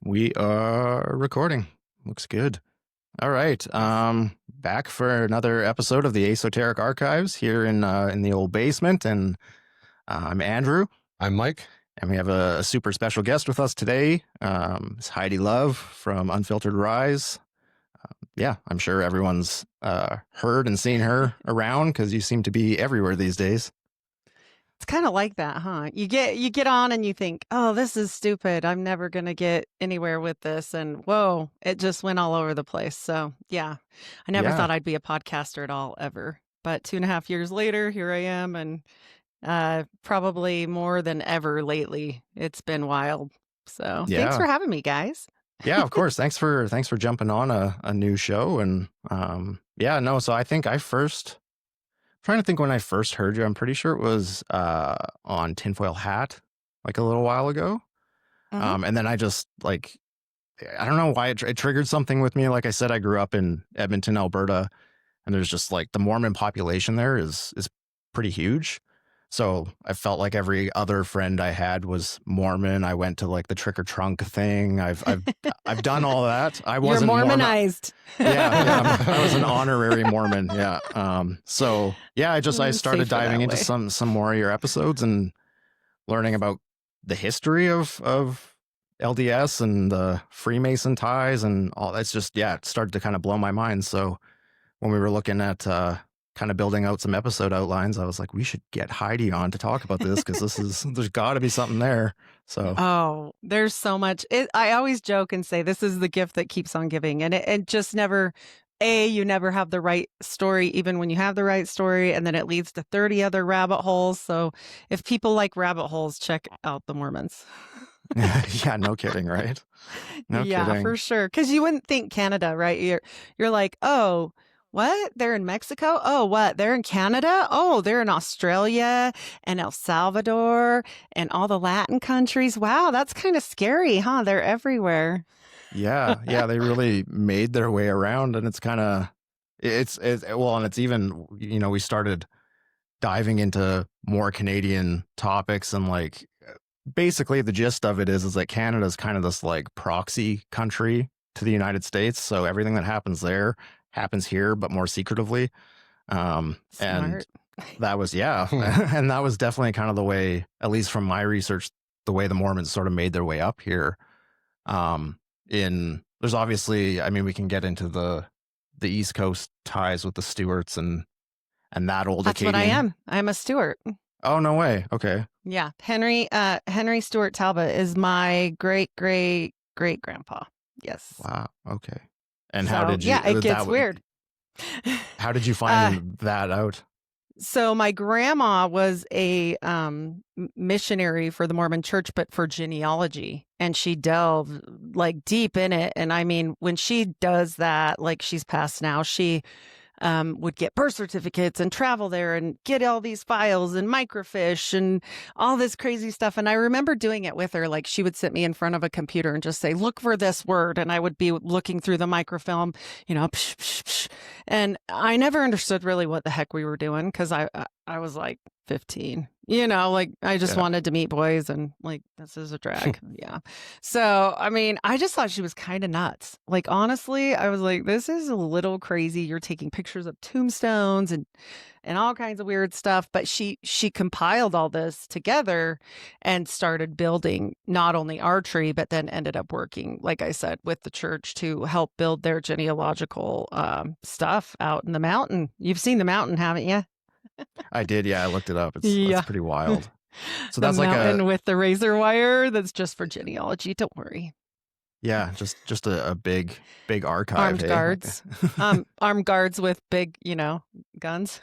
We are recording. Looks good. All right. Back for another episode of the Ehsoteric Archives here in the old basement. And I'm Andrew. I'm Mike. And we have a super special guest with us today. It's Heidi Love from Unfiltered Rise. Yeah, I'm sure everyone's heard and seen her around because you seem to be everywhere these days. It's kind of like that, huh? You get on and you think, oh, this is stupid. I'm never going to get anywhere with this. And whoa, it just went all over the place. So yeah, I never thought I'd be a podcaster at all, ever. But 2.5 years later, here I am. And probably more than ever lately. It's been wild. So thanks for having me, guys. Yeah, of course. Thanks for jumping on a new show. And so I think trying to think when I first heard you, I'm pretty sure it was on Tinfoil Hat, like a little while ago. Mm-hmm. And then I just I don't know why it triggered something with me. Like I said, I grew up in Edmonton, Alberta, and there's just like the Mormon population there is pretty huge. So I felt like every other friend I had was Mormon. I went to like the trick or trunk thing. I've done all that. I wasn't You're Mormonized. Yeah, I was an honorary Mormon. Yeah. I started diving into some more of your episodes and learning about the history of LDS and the Freemason ties and all. That's just it started to kind of blow my mind. So when we were looking at kind of building out some episode outlines, I was like, we should get Heidi on to talk about this because there's got to be something there. So there's so much. I always joke and say this is the gift that keeps on giving, and it just never. You never have the right story, even when you have the right story, and then it leads to 30 other rabbit holes. So if people like rabbit holes, check out the Mormons. Yeah, no kidding, right? No kidding. Yeah, for sure. Because you wouldn't think Canada, right? You're like, oh. What? They're in Mexico? Oh, what? They're in Canada? Oh, they're in Australia and El Salvador and all the Latin countries. Wow, that's kind of scary, huh? They're everywhere. Yeah, they really made their way around, and it's kind of and it's even, we started diving into more Canadian topics, and like basically the gist of it is that Canada's kind of this like proxy country to the United States, so everything that happens there happens here, but more secretively. And that was, and that was definitely kind of the way, at least from my research, the way the Mormons sort of made their way up here. There's obviously, we can get into the East Coast ties with the Stewarts and that old That's Acadian. What I am. I'm a Stewart. Oh, no way. Okay. Yeah. Henry Stewart Talbot is my great-great-great-grandpa. Yes. Wow. Okay. And how did you? Yeah, it gets weird. How did you find that out? So my grandma was a missionary for the Mormon Church, but for genealogy, and she delved like deep in it. And when she does that, like she's passed now, she would get birth certificates and travel there and get all these files and microfiche and all this crazy stuff. And I remember doing it with her. Like she would sit me in front of a computer and just say, look for this word. And I would be looking through the microfilm, psh, psh, psh. And I never understood really what the heck we were doing because I was like 15, I just wanted to meet boys and like, this is a drag. Yeah. So, I just thought she was kind of nuts. Like, honestly, I was like, this is a little crazy. You're taking pictures of tombstones and all kinds of weird stuff. But she compiled all this together and started building not only our tree, but then ended up working, like I said, with the church to help build their genealogical stuff out in the mountain. You've seen the mountain, haven't you? I did. Yeah, I looked it up. It's pretty wild. So that's the like mountain with the razor wire. That's just for genealogy. Don't worry. Yeah, just a big archive. Armed guards, armed guards with big, guns,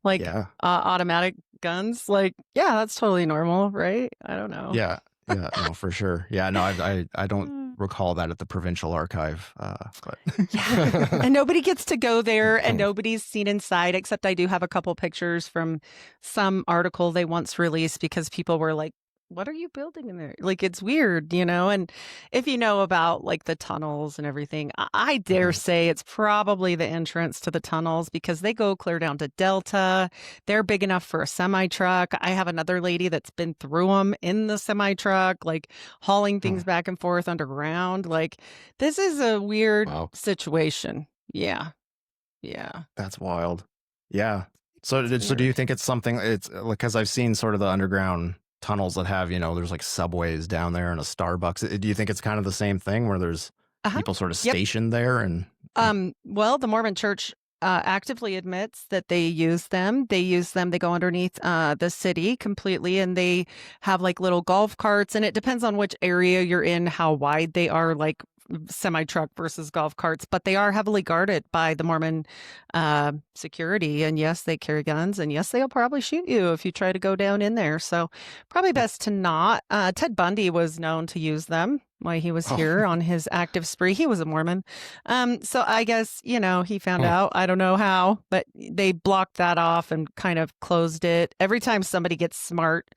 like automatic guns. Like, yeah, that's totally normal, right? I don't know. Yeah, no, for sure. Yeah, no, I don't recall that at the provincial archive. But yeah. And nobody gets to go there and nobody's seen inside, except I do have a couple pictures from some article they once released because people were like what are you building in there? Like, it's weird, and if you know about like the tunnels and everything, I dare say it's probably the entrance to the tunnels because they go clear down to Delta. They're big enough for a semi truck. I have another lady that's been through them in the semi truck, like hauling things back and forth underground. Like, this is a weird situation. Yeah. That's wild. Yeah. So do you think it's something, it's because I've seen sort of the underground tunnels that have, there's like subways down there and a Starbucks. Do you think it's kind of the same thing where there's people sort of stationed there? And well, the Mormon Church actively admits that they use them. They go underneath the city completely, and they have like little golf carts, and it depends on which area you're in, how wide they are, like semi-truck versus golf carts, but they are heavily guarded by the Mormon security. And yes, they carry guns, and yes, they'll probably shoot you if you try to go down in there. So probably best to not. Ted Bundy was known to use them while he was here on his active spree. He was a Mormon. So I guess, he found out, I don't know how, but they blocked that off and kind of closed it. Every time somebody gets smart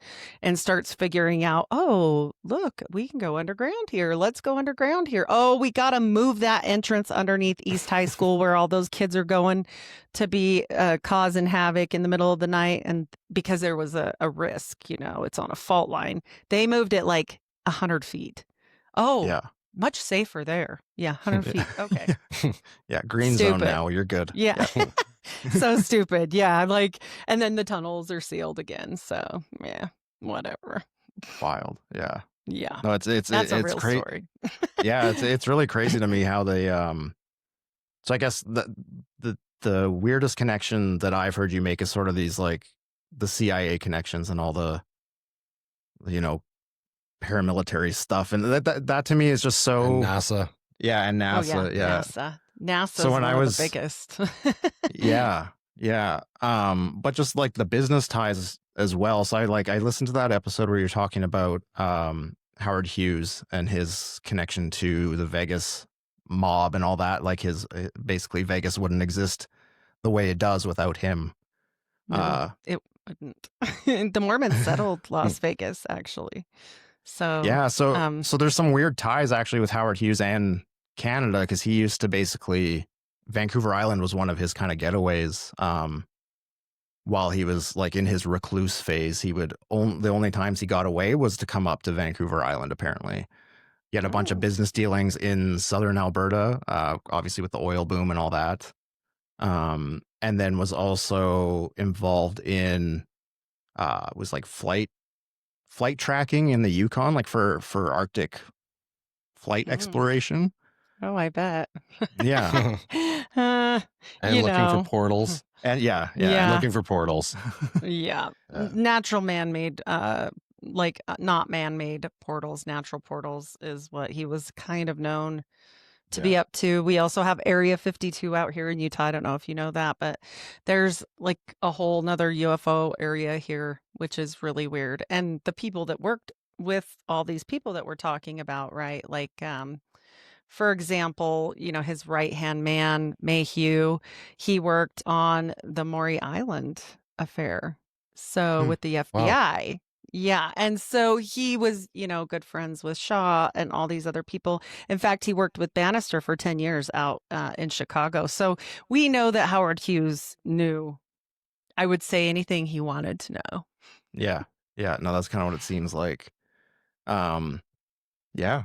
and starts figuring out, oh, look, we can go underground here. Let's go underground here. Oh, we got to move that entrance underneath East High School where all those kids are going to be causing havoc in the middle of the night. And because there was a risk, it's on a fault line. They moved it like 100 feet. Oh, yeah. Much safer there. Yeah, 100 feet. Okay. Yeah, green zone now. You're good. Yeah. So stupid. Yeah, and then the tunnels are sealed again. So, yeah, whatever. Wild. Yeah. Yeah. No, it's That's a real story. Yeah, it's really crazy to me how they so I guess the weirdest connection that I've heard you make is sort of these like the CIA connections and all the paramilitary stuff, and that to me is just so. And NASA. Yeah, and NASA. NASA. So when I was the biggest. yeah. But just like the business ties as well. So I listened to that episode where you're talking about Howard Hughes and his connection to the Vegas mob and all that. Like basically Vegas wouldn't exist the way it does without him. No, it wouldn't. The Mormons settled Las Vegas, actually. So yeah, so there's some weird ties actually with Howard Hughes and Canada, because he used to basically, Vancouver Island was one of his kind of getaways. While he was like in his recluse phase, the only times he got away was to come up to Vancouver Island. Apparently, he had a bunch of business dealings in southern Alberta, obviously with the oil boom and all that. And then was also involved in was like flight tracking in the Yukon, like for Arctic flight exploration. Oh, I bet. Yeah. And looking for portals. And yeah. Looking for portals. Yeah. Natural man-made, not man-made portals, natural portals is what he was kind of known to be up to. We also have Area 52 out here in Utah. I don't know if you know that, but there's like a whole nother UFO area here, which is really weird. And the people that worked with all these people that we're talking about, right? Like, for example, his right-hand man, Mayhew, he worked on the Maury Island affair. So with the FBI. Wow. Yeah. And so he was, good friends with Shaw and all these other people. In fact, he worked with Bannister for 10 years out in Chicago. So we know that Howard Hughes knew, I would say, anything he wanted to know. Yeah. Yeah. No, that's kind of what it seems like. Yeah.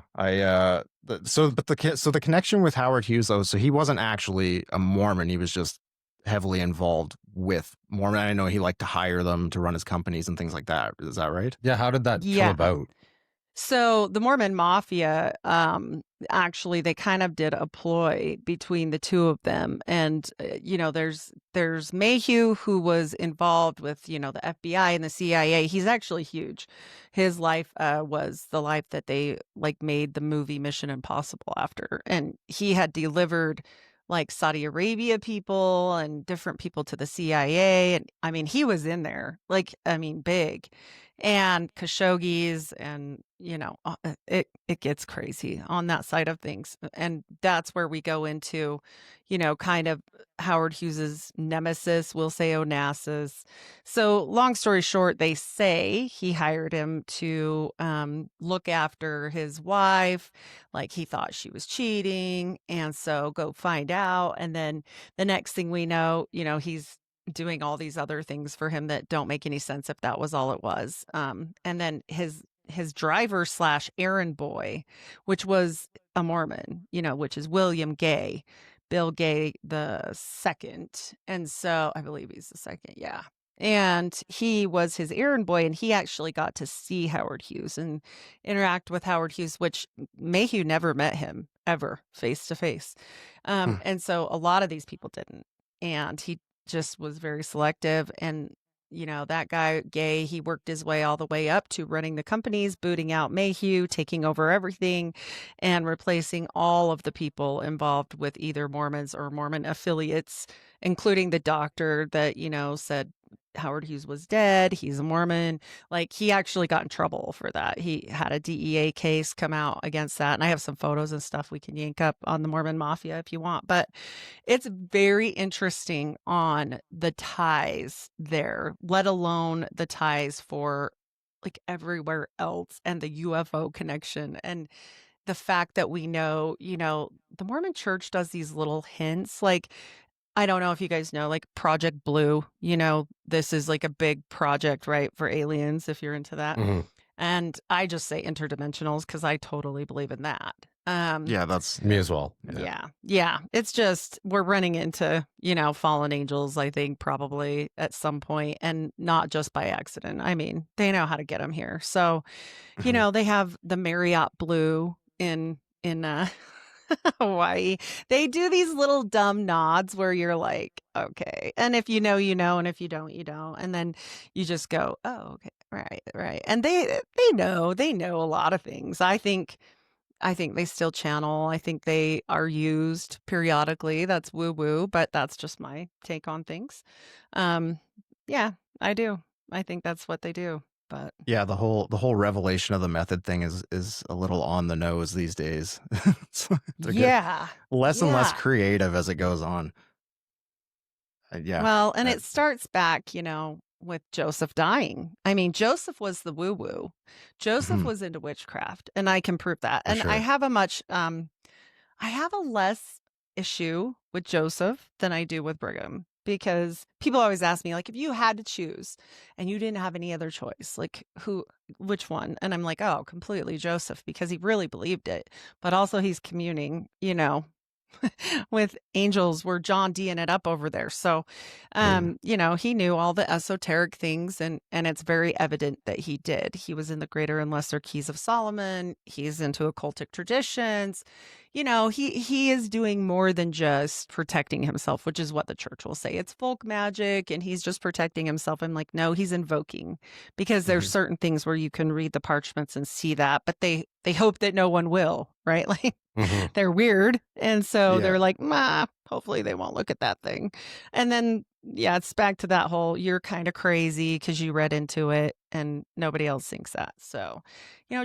So the connection with Howard Hughes, though, so he wasn't actually a Mormon. He was just heavily involved with Mormon. I know he liked to hire them to run his companies and things like that. Is that right? Yeah. How did that come about? So the Mormon Mafia, actually, they kind of did a ploy between the two of them. And, there's Mayhew, who was involved with, the FBI and the CIA. He's actually huge. His life was the life that they made the movie Mission Impossible after. And he had delivered like Saudi Arabia people and different people to the CIA. And I mean, he was in there, big. And Khashoggis, and it gets crazy on that side of things. And that's where we go into kind of Howard Hughes's nemesis, we'll say Onassis. So long story short, they say he hired him to look after his wife, like he thought she was cheating. And so go find out. And then the next thing we know, he's doing all these other things for him that don't make any sense if that was all it was. And then his driver / errand boy, which was a Mormon, which is William Gay, Bill Gay the second. And so I believe he's the second. Yeah. And he was his errand boy, and he actually got to see Howard Hughes and interact with Howard Hughes, which Mayhew never met him ever face to face. And so a lot of these people didn't. And he just was very selective. And that guy, Gay, he worked his way all the way up to running the companies, booting out Mayhew, taking over everything, and replacing all of the people involved with either Mormons or Mormon affiliates, including the doctor that, said Howard Hughes was dead. He's a Mormon. Like, he actually got in trouble for that. He had a DEA case come out against that. And I have some photos and stuff we can yank up on the Mormon Mafia if you want. But it's very interesting on the ties there, let alone the ties for like everywhere else and the UFO connection. And the fact that we know, the Mormon Church does these little hints, like, I don't know if you guys know, like Project Blue, this is like a big project, right, for aliens, if you're into that. Mm-hmm. And I just say interdimensionals because I totally believe in that. Yeah, that's me as well. Yeah. It's just, we're running into, fallen angels, I think, probably at some point, and not just by accident. I mean, they know how to get them here. So, they have the Marriott Blue in Hawaii. They do these little dumb nods where you're like, okay. And if you know, and if you don't, you don't. And then you just go, oh, okay. Right. And they know a lot of things. I think they still channel. I think they are used periodically. That's woo-woo, but that's just my take on things. Yeah, I do. I think that's what they do. But yeah, the whole revelation of the method thing is a little on the nose these days. Yeah, less and less creative as it goes on. Yeah. Well, and it starts back, with Joseph dying. I mean, Joseph was the woo-woo. Joseph was into witchcraft, and I can prove that. And sure. I have a less issue with Joseph than I do with Brigham. Because people always ask me, like, if you had to choose and you didn't have any other choice, like which one? And I'm like, oh, completely Joseph, because he really believed it. But also he's communing, with angels. We're John D'ing it up over there. So, he knew all the esoteric things, and it's very evident that he did. He was in the Greater and Lesser Keys of Solomon. He's into occultic traditions. He is doing more than just protecting himself, which is what the church will say. It's folk magic and he's just protecting himself. I'm like, no, he's invoking, because there's certain things where you can read the parchments and see that, but they hope that no one will, right? Like they're weird. And so they're like, hopefully they won't look at that thing. And then, it's back to that whole, you're kind of crazy because you read into it and nobody else thinks that. So,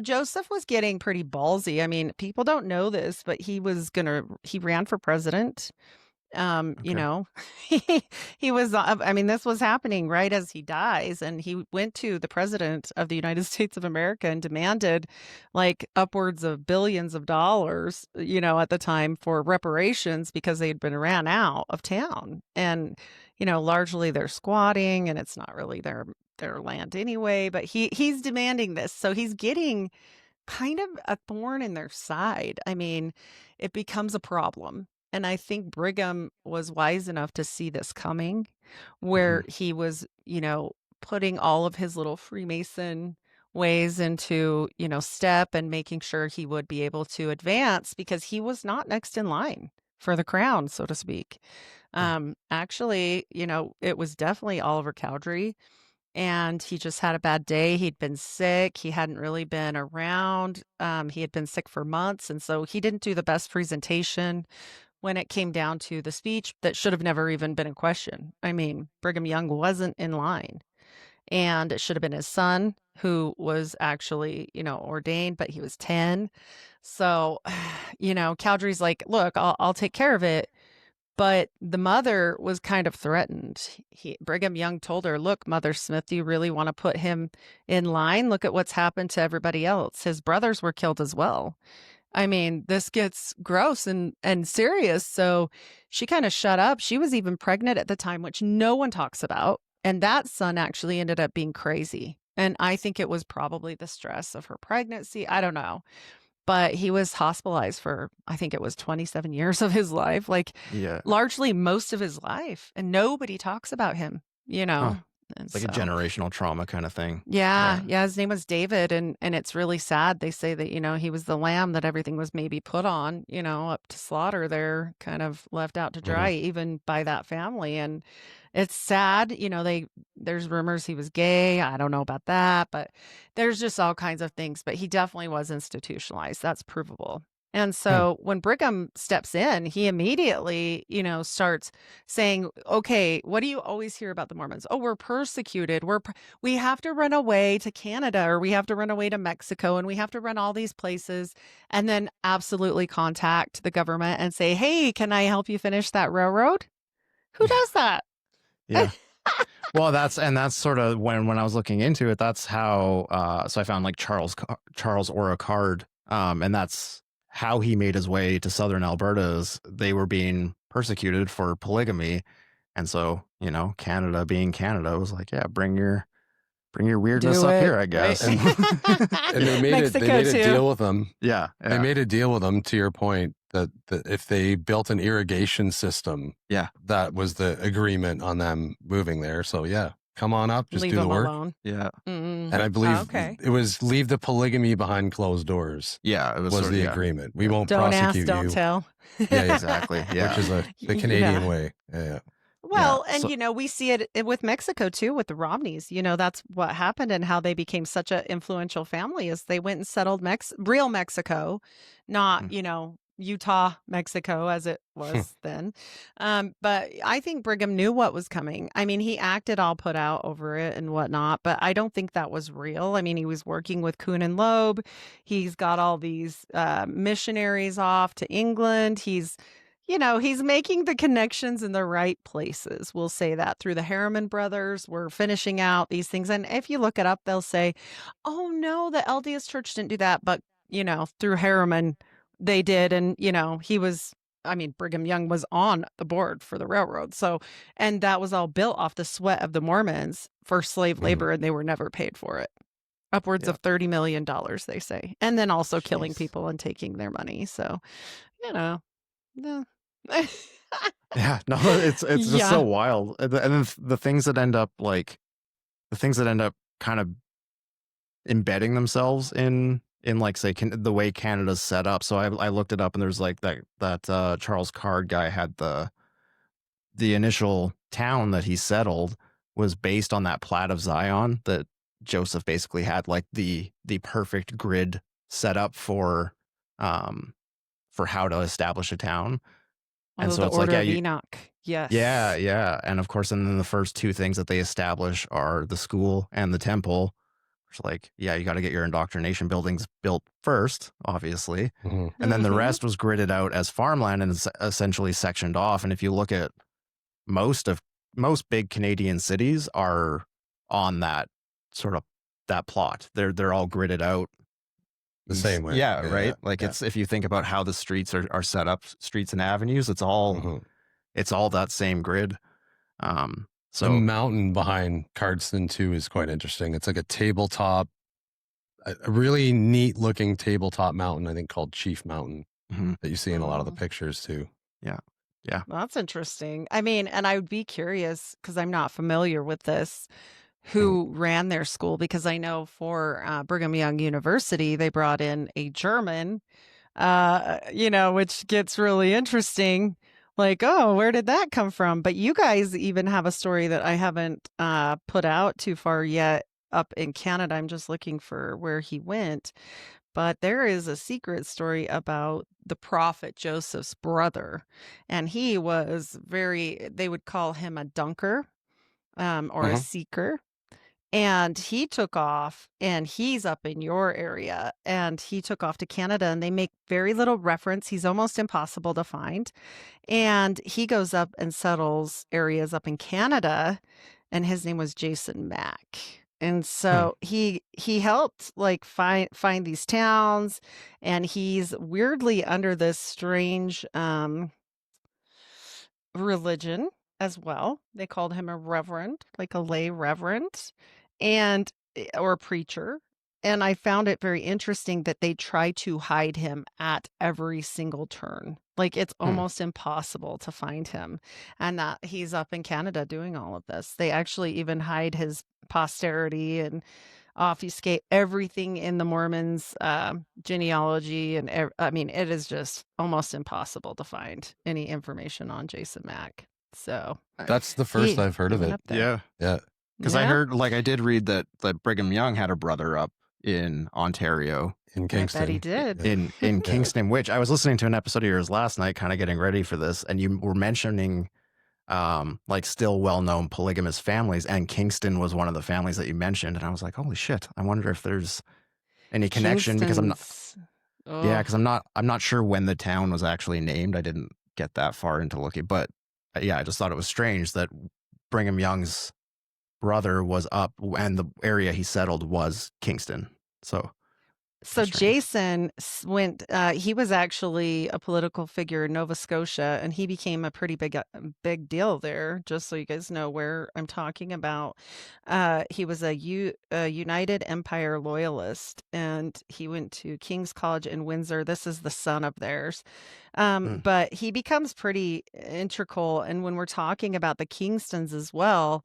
Joseph was getting pretty ballsy. I mean, people don't know this, but he ran for president. He was, this was happening right as he dies, and he went to the president of the United States of America and demanded like upwards of billions of dollars, at the time, for reparations because they had been ran out of town. And, largely they're squatting and it's not really their land anyway, but he's demanding this. So he's getting kind of a thorn in their side. I mean, it becomes a problem. And I think Brigham was wise enough to see this coming, where he was, putting all of his little Freemason ways into, step and making sure he would be able to advance, because he was not next in line for the crown, so to speak. Actually, it was definitely Oliver Cowdery. And he just had a bad day. He'd been sick. He hadn't really been around. He had been sick for months. And so he didn't do the best presentation when it came down to the speech that should have never even been in question. I mean, Brigham Young wasn't in line. And it should have been his son who was actually, ordained, but he was 10. So, Cowdery's like, look, I'll take care of it. But the mother was kind of threatened. Brigham Young told her, look, Mother Smith, do you really want to put him in line? Look at what's happened to everybody else. His brothers were killed as well. I mean, this gets gross and serious. So she kind of shut up. She was even pregnant at the time, which no one talks about. And that son actually ended up being crazy. And I think it was probably the stress of her pregnancy. I don't know. But he was hospitalized for, I think it was 27 years of his life, like largely most of his life. And nobody talks about him, you know. Huh. It's like a generational trauma kind of thing. Yeah. His name was David. And it's really sad. They say that, you know, he was the lamb that everything was maybe put on, you know, up to slaughter there, kind of left out to dry, even by that family. And it's sad, you know, there's rumors he was gay. I don't know about that, but there's just all kinds of things. But he definitely was institutionalized. That's provable. And so when Brigham steps in, he immediately, you know, starts saying, okay, what do you always hear about the Mormons? Oh, we're persecuted. We have to run away to Canada, or we have to run away to Mexico, and we have to run all these places, and then absolutely contact the government and say, hey, can I help you finish that railroad? Who does that? Yeah. Well, that's sort of when I was looking into it, that's how, so I found like Charles Oracard, and that's how he made his way to southern Alberta. Is they were being persecuted for polygamy. And so, you know, Canada being Canada was like, yeah, bring your weirdness up here, I guess. Right? And they made a deal with them. Yeah. They made a deal with them, to your point, that if they built an irrigation system, that was the agreement on them moving there. So yeah, come on up, just leave do the work. Alone. Yeah. Mm-hmm. And I believe it was leave the polygamy behind closed doors. Yeah, it was the agreement. We won't don't prosecute ask, you. don't tell. Yeah, exactly. Yeah, which is the Canadian way. Yeah. Well, and you know, we see it with Mexico too, with the Romneys. You know, that's what happened, and how they became such an influential family is they went and settled real Mexico, not you know, Utah, Mexico, as it was then. But I think Brigham knew what was coming. I mean, he acted all put out over it and whatnot, but I don't think that was real. I mean, he was working with Kuhn and Loeb. He's got all these missionaries off to England. He's making the connections in the right places. We'll say that through the Harriman brothers. We're finishing out these things. And if you look it up, they'll say, oh, no, the LDS Church didn't do that. But, you know, through Harriman, they did. And, you know, Brigham Young was on the board for the railroad. So, and that was all built off the sweat of the Mormons for slave labor, and they were never paid for it. Upwards of $30 million, they say. And then also killing people and taking their money. So, you know, no. Yeah, no, it's just so wild. And then the things that end up kind of embedding themselves in like, say, the way Canada's set up. So I looked it up, and there's like that Charles Card guy had the initial town that he settled was based on that plat of Zion that Joseph basically had, like the perfect grid set up for how to establish a town. And so it's like, Enoch. Yes. Yeah. And of course, and then the first two things that they establish are the school and the temple. It's like, you got to get your indoctrination buildings built first, obviously. And then the rest was gridded out as farmland and essentially sectioned off. And if you look at most big Canadian cities are on that sort of that plot. They're all gridded out the same way. Yeah, right. Like it's, if you think about how the streets are set up, streets and avenues, it's all that same grid. So the mountain behind Cardston too is quite interesting. It's like a tabletop, a really neat looking tabletop mountain, I think called Chief Mountain, that you see in a lot of the pictures too. Yeah. That's interesting. I mean, and I would be curious, because I'm not familiar with this, who ran their school, because I know for Brigham Young University, they brought in a German, which gets really interesting. Like, oh, where did that come from? But you guys even have a story that I haven't put out too far yet up in Canada. I'm just looking for where he went. But there is a secret story about the prophet Joseph's brother. And he was they would call him a dunker or a seeker. And he took off, and he's up in your area, and he took off to Canada, and they make very little reference. He's almost impossible to find. And he goes up and settles areas up in Canada, and his name was Jason Mack. And so he helped like find these towns, and he's weirdly under this strange religion as well. They called him a reverend, like a lay reverend, and or a preacher. And I found it very interesting that they try to hide him at every single turn. Like it's almost impossible to find him, and that he's up in Canada doing all of this. They actually even hide his posterity and obfuscate everything in the Mormons' genealogy. And I mean, it is just almost impossible to find any information on Jason Mack. So That's the first I've heard of went it. up there. Yeah. Because I heard, like, I did read that Brigham Young had a brother up in Ontario. In Kingston. I bet he did. In Kingston, which I was listening to an episode of yours last night, kind of getting ready for this, and you were mentioning like still well-known polygamous families, and Kingston was one of the families that you mentioned, and I was like, holy shit, I wonder if there's any connection, because I'm not sure when the town was actually named. I didn't get that far into looking, but yeah, I just thought it was strange that Brigham Young's brother was up and the area he settled was Kingston. So Jason went, he was actually a political figure in Nova Scotia, and he became a pretty big deal there, just so you guys know where I'm talking about. He was a United Empire loyalist, and he went to King's College in Windsor. This is the son of theirs. But he becomes pretty integral. And when we're talking about the Kingstons as well,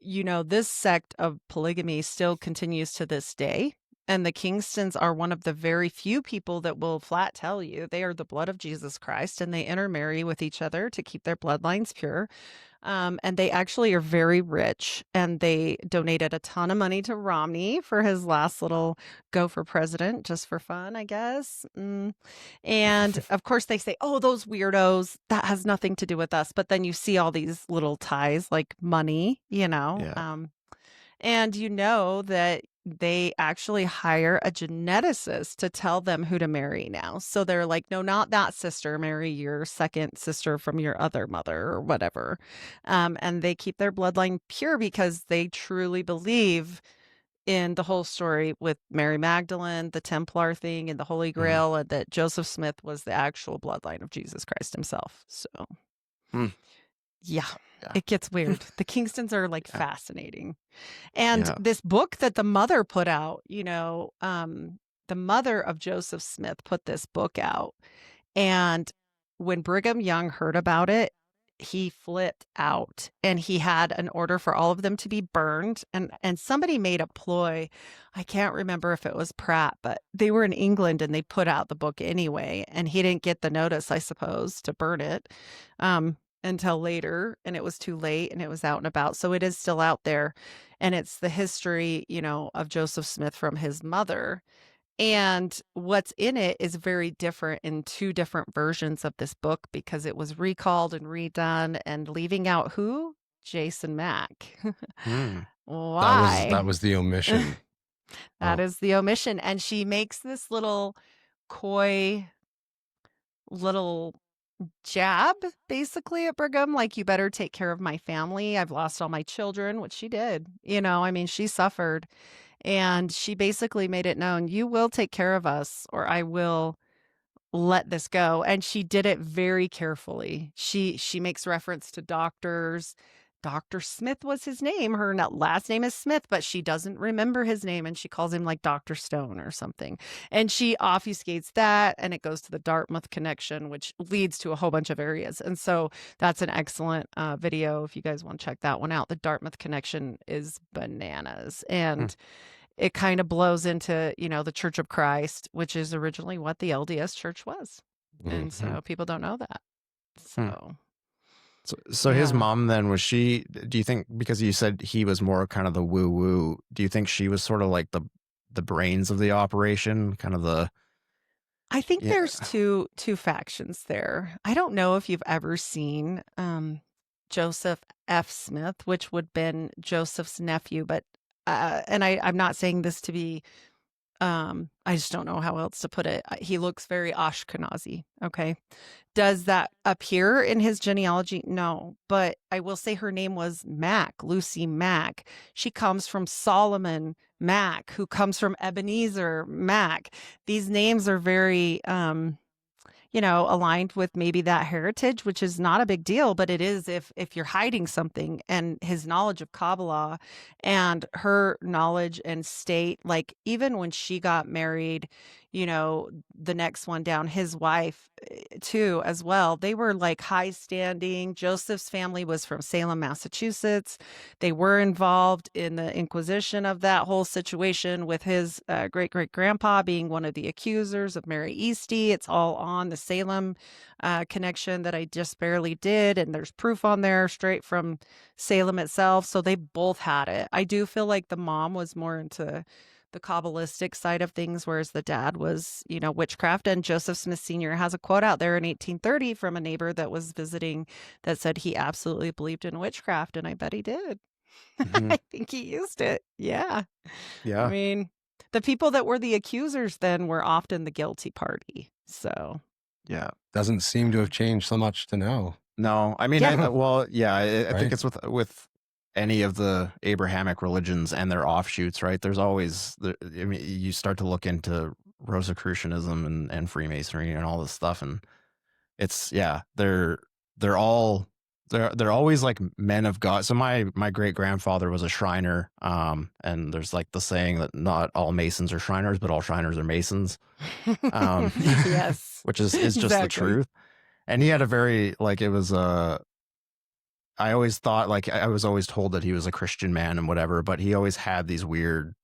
you know, this sect of polygamy still continues to this day. And the Kingstons are one of the very few people that will flat tell you they are the blood of Jesus Christ, and they intermarry with each other to keep their bloodlines pure. And they actually are very rich, and they donated a ton of money to Romney for his last little go for president, just for fun, I guess. And of course they say, oh, those weirdos, that has nothing to do with us. But then you see all these little ties like money, you know, and you know that they actually hire a geneticist to tell them who to marry now. So they're like, no, not that sister, marry your second sister from your other mother or whatever. And they keep their bloodline pure because they truly believe in the whole story with Mary Magdalene, the Templar thing, and the Holy Grail, and that Joseph Smith was the actual bloodline of Jesus Christ himself. So yeah, it gets weird. The Kingstons are like fascinating. And this book that the mother put out, you know, the mother of Joseph Smith put this book out. And when Brigham Young heard about it, he flipped out, and he had an order for all of them to be burned. And somebody made a ploy. I can't remember if it was Pratt, but they were in England and they put out the book anyway. And he didn't get the notice, I suppose, to burn it until later. And it was too late, and it was out and about. So it is still out there. And it's the history, you know, of Joseph Smith from his mother. And what's in it is very different in two different versions of this book, because it was recalled and redone, and leaving out who? Jason Mack. Why? That was the omission. That is the omission. And she makes this little coy little jab basically at Brigham, like, you better take care of my family. I've lost all my children, which she did. You know, I mean, she suffered. And she basically made it known, you will take care of us, or I will let this go. And she did it very carefully. She makes reference to doctors. Dr. Smith was his name. Her last name is Smith, but she doesn't remember his name, and she calls him like Dr. Stone or something. And she obfuscates that, and it goes to the Dartmouth connection, which leads to a whole bunch of areas. And so that's an excellent video if you guys want to check that one out. The Dartmouth connection is bananas. And it kind of blows into, you know, the Church of Christ, which is originally what the LDS Church was. And so people don't know that. So his mom then, was she, do you think, because you said he was more kind of the woo-woo, do you think she was sort of like the brains of the operation, kind of the... I think there's two factions there. I don't know if you've ever seen Joseph F. Smith, which would have been Joseph's nephew, but and I'm not saying this to be, I just don't know how else to put it. He looks very Ashkenazi. Okay. Does that appear in his genealogy? No, but I will say her name was Mack, Lucy Mack. She comes from Solomon Mack, who comes from Ebenezer Mack. These names are very, aligned with maybe that heritage, which is not a big deal, but it is if you're hiding something. And his knowledge of Kabbalah and her knowledge and state, like even when she got married, the next one down, his wife too, as well, they were like high standing. Joseph's family was from Salem, Massachusetts. They were involved in the Inquisition of that whole situation, with his great-great-grandpa being one of the accusers of Mary Easty. It's all on the Salem connection that I just barely did, and there's proof on there straight from Salem itself. So they both had it. I do feel like the mom was more into the Kabbalistic side of things, whereas the dad was, witchcraft. And Joseph Smith Sr. has a quote out there in 1830 from a neighbor that was visiting that said he absolutely believed in witchcraft, and I bet he did. Mhm. I think he used it. Yeah. I Yeah. mean, the people that were the accusers then were often the guilty party. So, Yeah. Doesn't seem to have changed so much to now. No, I mean, Yeah. I Right. think it's with any of the Abrahamic religions and their offshoots, right? There's always, I mean, you start to look into Rosicrucianism and Freemasonry and all this stuff, and it's they're always like men of God. So my great grandfather was a Shriner, and there's like the saying that not all Masons are Shriners, but all Shriners are Masons, yes. which is just the Exactly. truth. And he had a very, like, it was I always thought, like, I was always told that he was a Christian man and whatever, but he always had these weird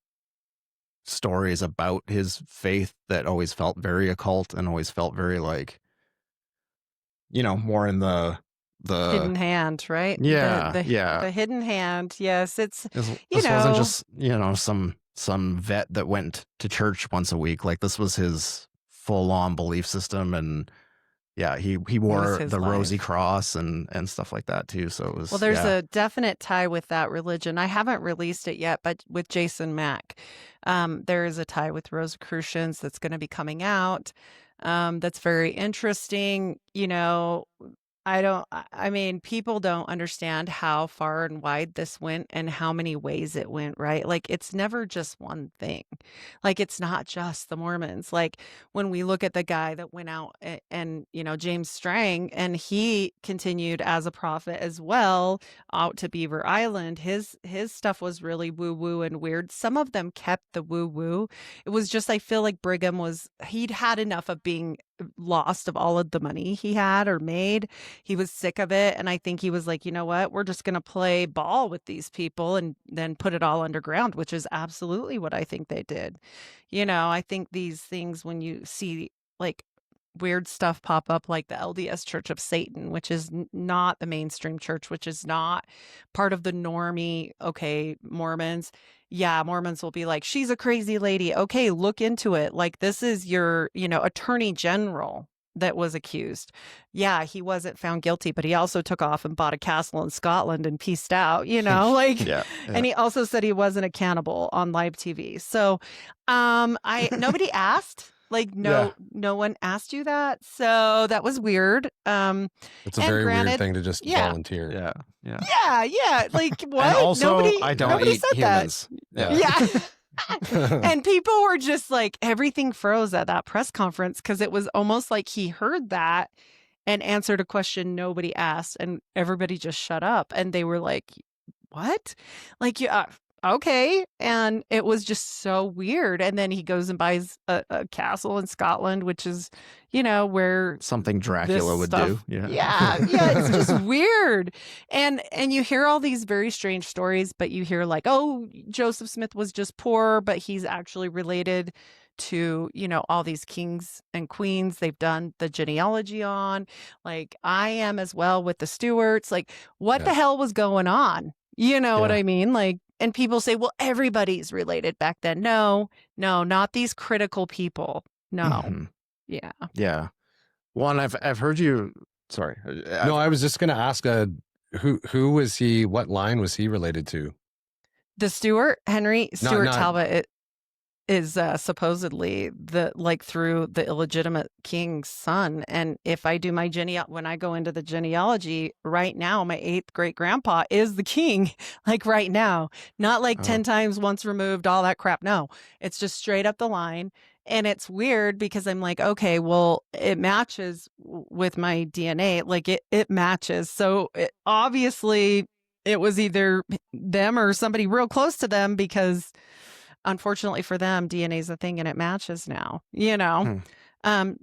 stories about his faith that always felt very occult and always felt very, like, more in the Hidden hand, right? Yeah, The yeah. hidden hand. Yes. It's, This you wasn't know, just, some vet that went to church once a week. Like, this was his full-on belief system, and yeah, he wore his the Rosy life. Cross and stuff like that too. So it was, well, there's a definite tie with that religion. I haven't released it yet, but with Jason Mack, there is a tie with Rosicrucians that's going to be coming out. That's very interesting. I mean, people don't understand how far and wide this went and how many ways it went, right? Like, it's never just one thing. Like, it's not just the Mormons. Like, when we look at the guy that went out and James Strang, and he continued as a prophet as well out to Beaver Island, his stuff was really woo-woo and weird. Some of them kept the woo-woo. It was just, I feel like Brigham he'd had enough of being lost of all of the money he had or made. He was sick of it. And I think he was like, you know what? We're just going to play ball with these people and then put it all underground, which is absolutely what I think they did. I think these things, when you see like weird stuff pop up, like the LDS Church of Satan, which is not the mainstream church, which is not part of the normie, okay, Mormons. Yeah, Mormons will be like, she's a crazy lady. Okay, look into it. Like, this is your, attorney general that was accused. Yeah, he wasn't found guilty, but he also took off and bought a castle in Scotland and pieced out, like, yeah. and he also said he wasn't a cannibal on live TV. So, nobody asked. Like, no one asked you that. So that was weird. It's a and very granted- weird thing to just yeah. volunteer. Yeah. Like, what? And also, I don't nobody eat said humans. that. Yeah. And people were just like, everything froze at that press conference because it was almost like he heard that and answered a question nobody asked, and everybody just shut up. And they were like, what? Like, yeah. Okay. And it was just so weird. And then he goes and buys a castle in Scotland, which is, where Something Dracula would do. Yeah. It's just weird. And you hear all these very strange stories, but you hear like, oh, Joseph Smith was just poor, but he's actually related to, all these kings and queens they've done the genealogy on. Like, I am as well with the Stuarts. Like, what the hell was going on? You know what I mean? Like, and people say, well, everybody's related back then. No, not these critical people. No. Mhm. Yeah. Yeah. One, I've heard you. Sorry. No, I was just going to ask, who was he? What line was he related to? The Stuart Not Talbot is supposedly through the illegitimate king's son. And if I do my when I go into the genealogy right now, my 8th great grandpa is the king, like right now, not like 10 times once removed, all that crap. No, it's just straight up the line. And it's weird because I'm like, okay, well, it matches with my DNA. Like it matches. So obviously it was either them or somebody real close to them, because unfortunately for them, DNA is a thing and it matches now,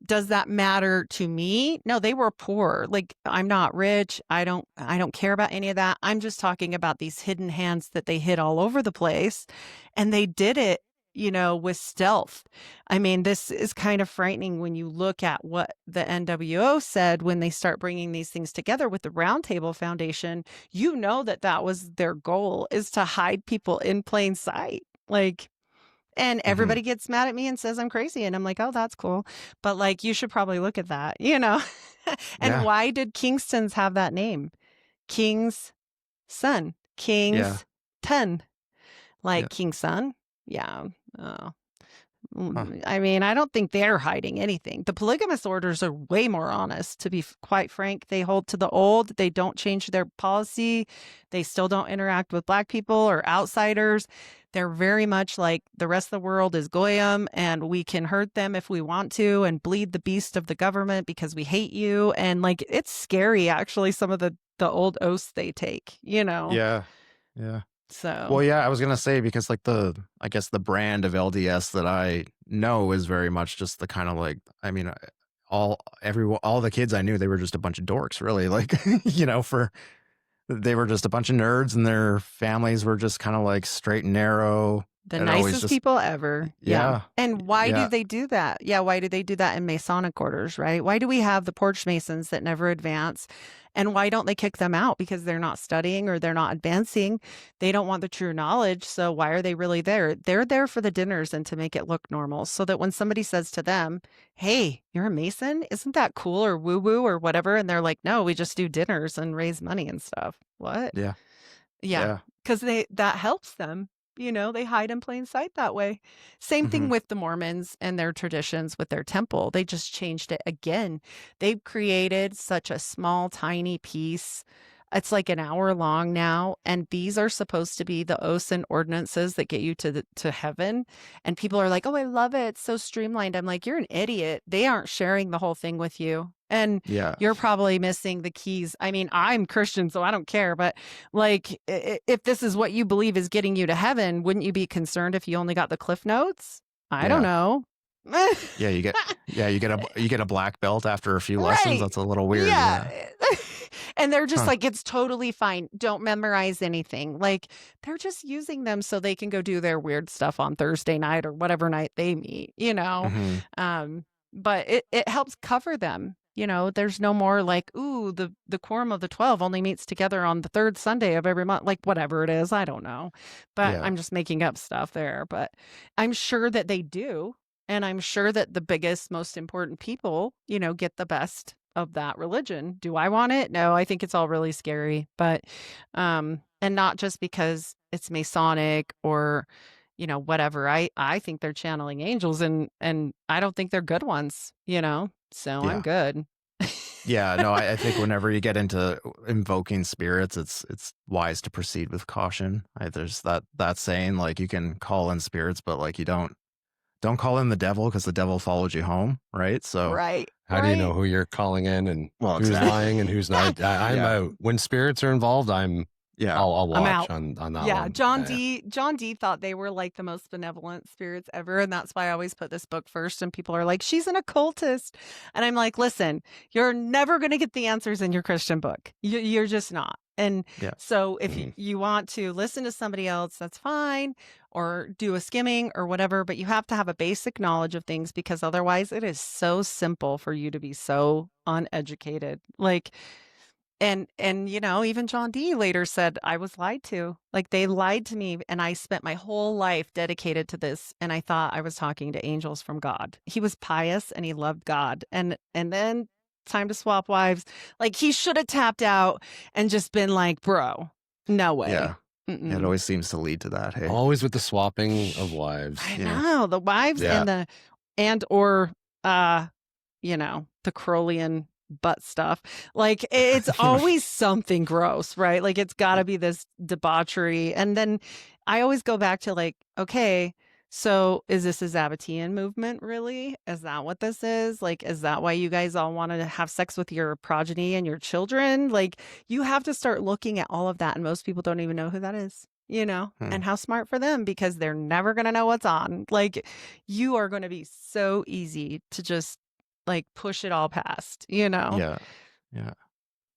does that matter to me? No, they were poor. Like, I'm not rich. I don't care about any of that. I'm just talking about these hidden hands that they hid all over the place, and they did it, with stealth. I mean, this is kind of frightening when you look at what the NWO said when they start bringing these things together with the Round Table Foundation. That was their goal, is to hide people in plain sight. Like, and everybody gets mad at me and says I'm crazy. And I'm like, oh, that's cool. But like, you should probably look at that, And why did Kingston's have that name? King's son, King's 10, like King's son. Yeah. Oh. I mean, I don't think they're hiding anything. The polygamous orders are way more honest, to be quite frank. They hold to the old. They don't change their policy. They still don't interact with Black people or outsiders. They're very much like the rest of the world is Goyim, and we can hurt them if we want to and bleed the beast of the government because we hate you. And like, it's scary, actually, some of the old oaths they take, Yeah. So, well, yeah, I was going to say, because like I guess the brand of LDS that I know is very much just the kind of like, I mean, all the kids I knew, they were just a bunch of dorks, really. Like, they were just a bunch of nerds, and their families were just kind of like straight and narrow. The nicest people ever. Yeah. And why do they do that? Yeah. Why do they do that in Masonic orders, right? Why do we have the porch Masons that never advance? And why don't they kick them out? Because they're not studying or they're not advancing. They don't want the true knowledge. So why are they really there? They're there for the dinners and to make it look normal, so that when somebody says to them, hey, you're a Mason? Isn't that cool, or woo-woo or whatever? And they're like, no, we just do dinners and raise money and stuff. What? Yeah. Because that helps them. They hide in plain sight that way. Same thing with the Mormons and their traditions with their temple. They just changed it again. They've created such a small, tiny piece. It's like an hour long now. And these are supposed to be the oaths and ordinances that get you to heaven. And people are like, oh, I love it. It's so streamlined. I'm like, you're an idiot. They aren't sharing the whole thing with you. And you're probably missing the keys. I mean, I'm Christian, so I don't care. But like, if this is what you believe is getting you to heaven, wouldn't you be concerned if you only got the Cliff Notes? I don't know. You get a black belt after a few lessons. That's a little weird. And they're just like, it's totally fine. Don't memorize anything. Like, they're just using them so they can go do their weird stuff on Thursday night or whatever night they meet, but it helps cover them. There's no more like, ooh, the Quorum of the 12 only meets together on the 3rd Sunday of every month, like whatever it is. I don't know, but I'm just making up stuff there. But I'm sure that they do. And I'm sure that the biggest, most important people, get the best of that religion. Do I want it? No, I think it's all really scary. But, and not just because it's Masonic or, whatever. I think they're channeling angels, and I don't think they're good ones, so I'm good. No, I think whenever you get into invoking spirits, it's wise to proceed with caution. There's that saying, like, you can call in spirits, but like, you don't call in the devil, because the devil followed you home, right? So how do you know who you're calling in and who's lying and who's not? I'm out. When spirits are involved, I'll watch on that one. Yeah, John D thought they were like the most benevolent spirits ever, and that's why I always put this book first. And people are like, she's an occultist, and I'm like, listen, you're never going to get the answers in your Christian book. You're just not. And so if you want to listen to somebody else, that's fine, or do a skimming or whatever, but you have to have a basic knowledge of things, because otherwise it is so simple for you to be so uneducated. Like, and even John D later said, I was lied to. Like, they lied to me, and I spent my whole life dedicated to this, and I thought I was talking to angels from God. He was pious and he loved God. And then time to swap wives. Like, he should have tapped out and just been like, bro, no way. Yeah, it always seems to lead to that. Hey, Always with the swapping of wives. I know the wives or the Crowleyan butt stuff. Like it's always something gross, right? Like it's got to be this debauchery. And then I always go back to like, okay, so is this a Zabbatean movement really? Is that what this is? Like, is that why you guys all want to have sex with your progeny and your children? Like, you have to start looking at all of that. And most people don't even know who that is, and how smart for them, because they're never going to know what's on. Like, you are going to be so easy to just like push it all past, Yeah.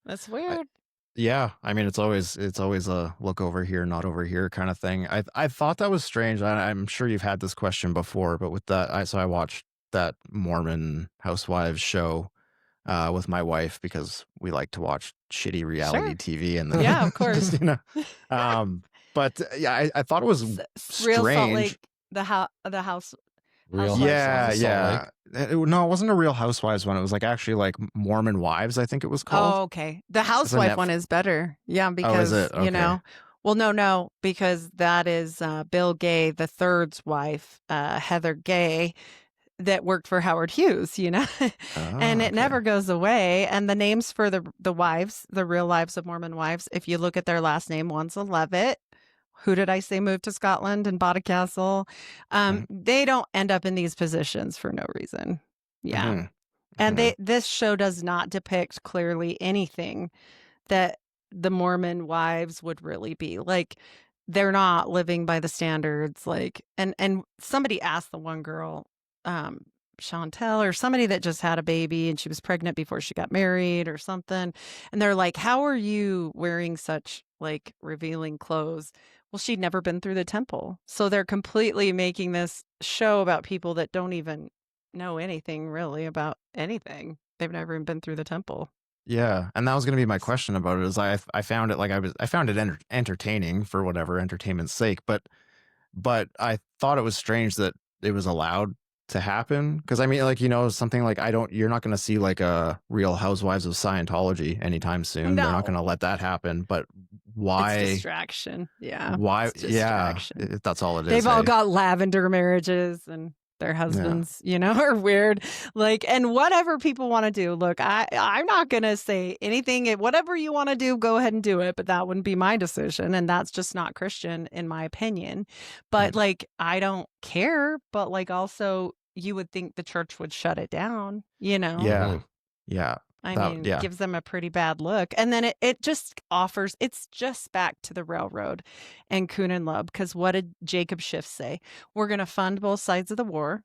That's weird. I mean, it's always a look over here, not over here kind of thing. I thought that was strange. I'm sure you've had this question before, but with that, I watched that Mormon Housewives show with my wife because we like to watch shitty reality TV, and then, yeah, of course, But yeah, I thought it was Real strange. Salt Lake, the house. Real Yeah. No, it wasn't a Real Housewives one. It was like actually like Mormon Wives, I think it was called. Oh, okay. The housewife one is better. Yeah, because is it? Okay. Well, no, because that is Bill Gay the third's wife, Heather Gay, that worked for Howard Hughes, and it never goes away. And the names for the wives, the real lives of Mormon wives, if you look at their last name, one's a Levitt. Who did I say moved to Scotland and bought a castle? They don't end up in these positions for no reason. Yeah. And this show does not depict clearly anything that the Mormon wives would really be. Like, they're not living by the standards. Like, and somebody asked the one girl, Chantel, or somebody that just had a baby and she was pregnant before she got married or something. And they're like, how are you wearing such like revealing clothes? Well, she'd never been through the temple. So they're completely making this show about people that don't even know anything really about anything. They've never even been through the temple. Yeah, and that was going to be my question about it. Is I found it I found it entertaining for whatever entertainment's sake, but I thought it was strange that it was allowed to happen, because I mean, like, something like you're not going to see like a Real Housewives of Scientology anytime soon. No. They're not going to let that happen. But why? It's distraction. Yeah. Why? It's distraction. Yeah, that's all it is. They've all got lavender marriages, and their husbands, are weird. Like, and whatever people want to do. Look, I'm not going to say anything. Whatever you want to do, go ahead and do it. But that wouldn't be my decision. And that's just not Christian, in my opinion. But like, I don't care. But like, also, you would think the church would shut it down, Yeah. I mean, gives them a pretty bad look. And then it just offers, it's just back to the railroad and Kuhn and Loeb. Because what did Jacob Schiff say? We're going to fund both sides of the war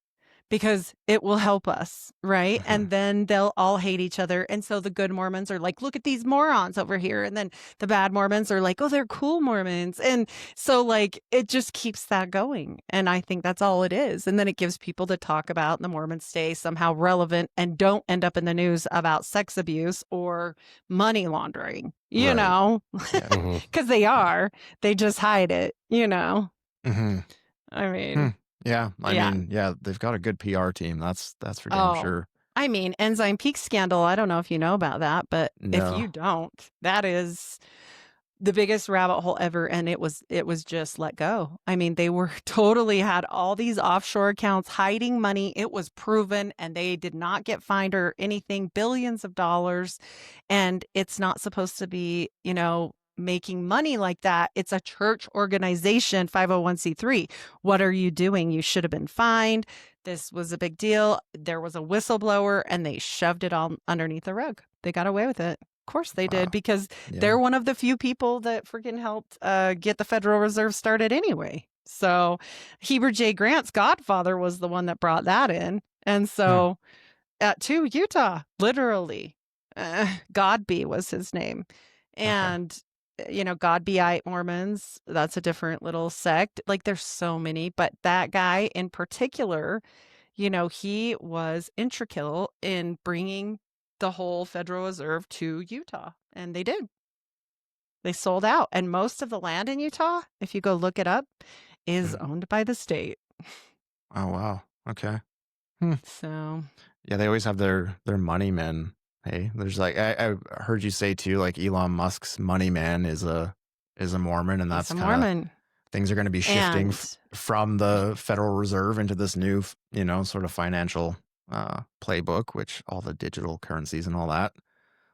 because it will help us, right? And then they'll all hate each other. And so the good Mormons are like, look at these morons over here. And then the bad Mormons are like, oh, they're cool Mormons. And so like, it just keeps that going. And I think that's all it is. And then it gives people to talk about, and the Mormons stay somehow relevant and don't end up in the news about sex abuse or money laundering, you know, because they just hide it, I mean. Yeah, I mean, they've got a good PR team. That's for damn sure. I mean, Enzyme Peak scandal, I don't know if you know about that, but if you don't, that is the biggest rabbit hole ever, and it was just let go. I mean, they were totally had all these offshore accounts hiding money. It was proven, and they did not get fined or anything, billions of dollars, and it's not supposed to be, making money like that. It's a church organization, 501c3. What are you doing? You should have been fined. This was a big deal. There was a whistleblower, and they shoved it all underneath the rug. They got away with it. Of course they did, because they're one of the few people that freaking helped get the Federal Reserve started anyway. So Heber J. Grant's godfather was the one that brought that in. And so to Utah, literally, Godby was his name. And Godbyite Mormons, that's a different little sect. Like, there's so many, but that guy in particular, he was integral in bringing the whole Federal Reserve to Utah. And they did. They sold out. And most of the land in Utah, if you go look it up, is owned by the state. Oh, wow. Okay. So. Yeah, they always have their money men. Hey, there's like, I heard you say too, like Elon Musk's money man is a is a Mormon, and He's that's a kind of Mormon. things are going to be shifting And from the Federal Reserve into this new, sort of financial playbook, which all the digital currencies and all that.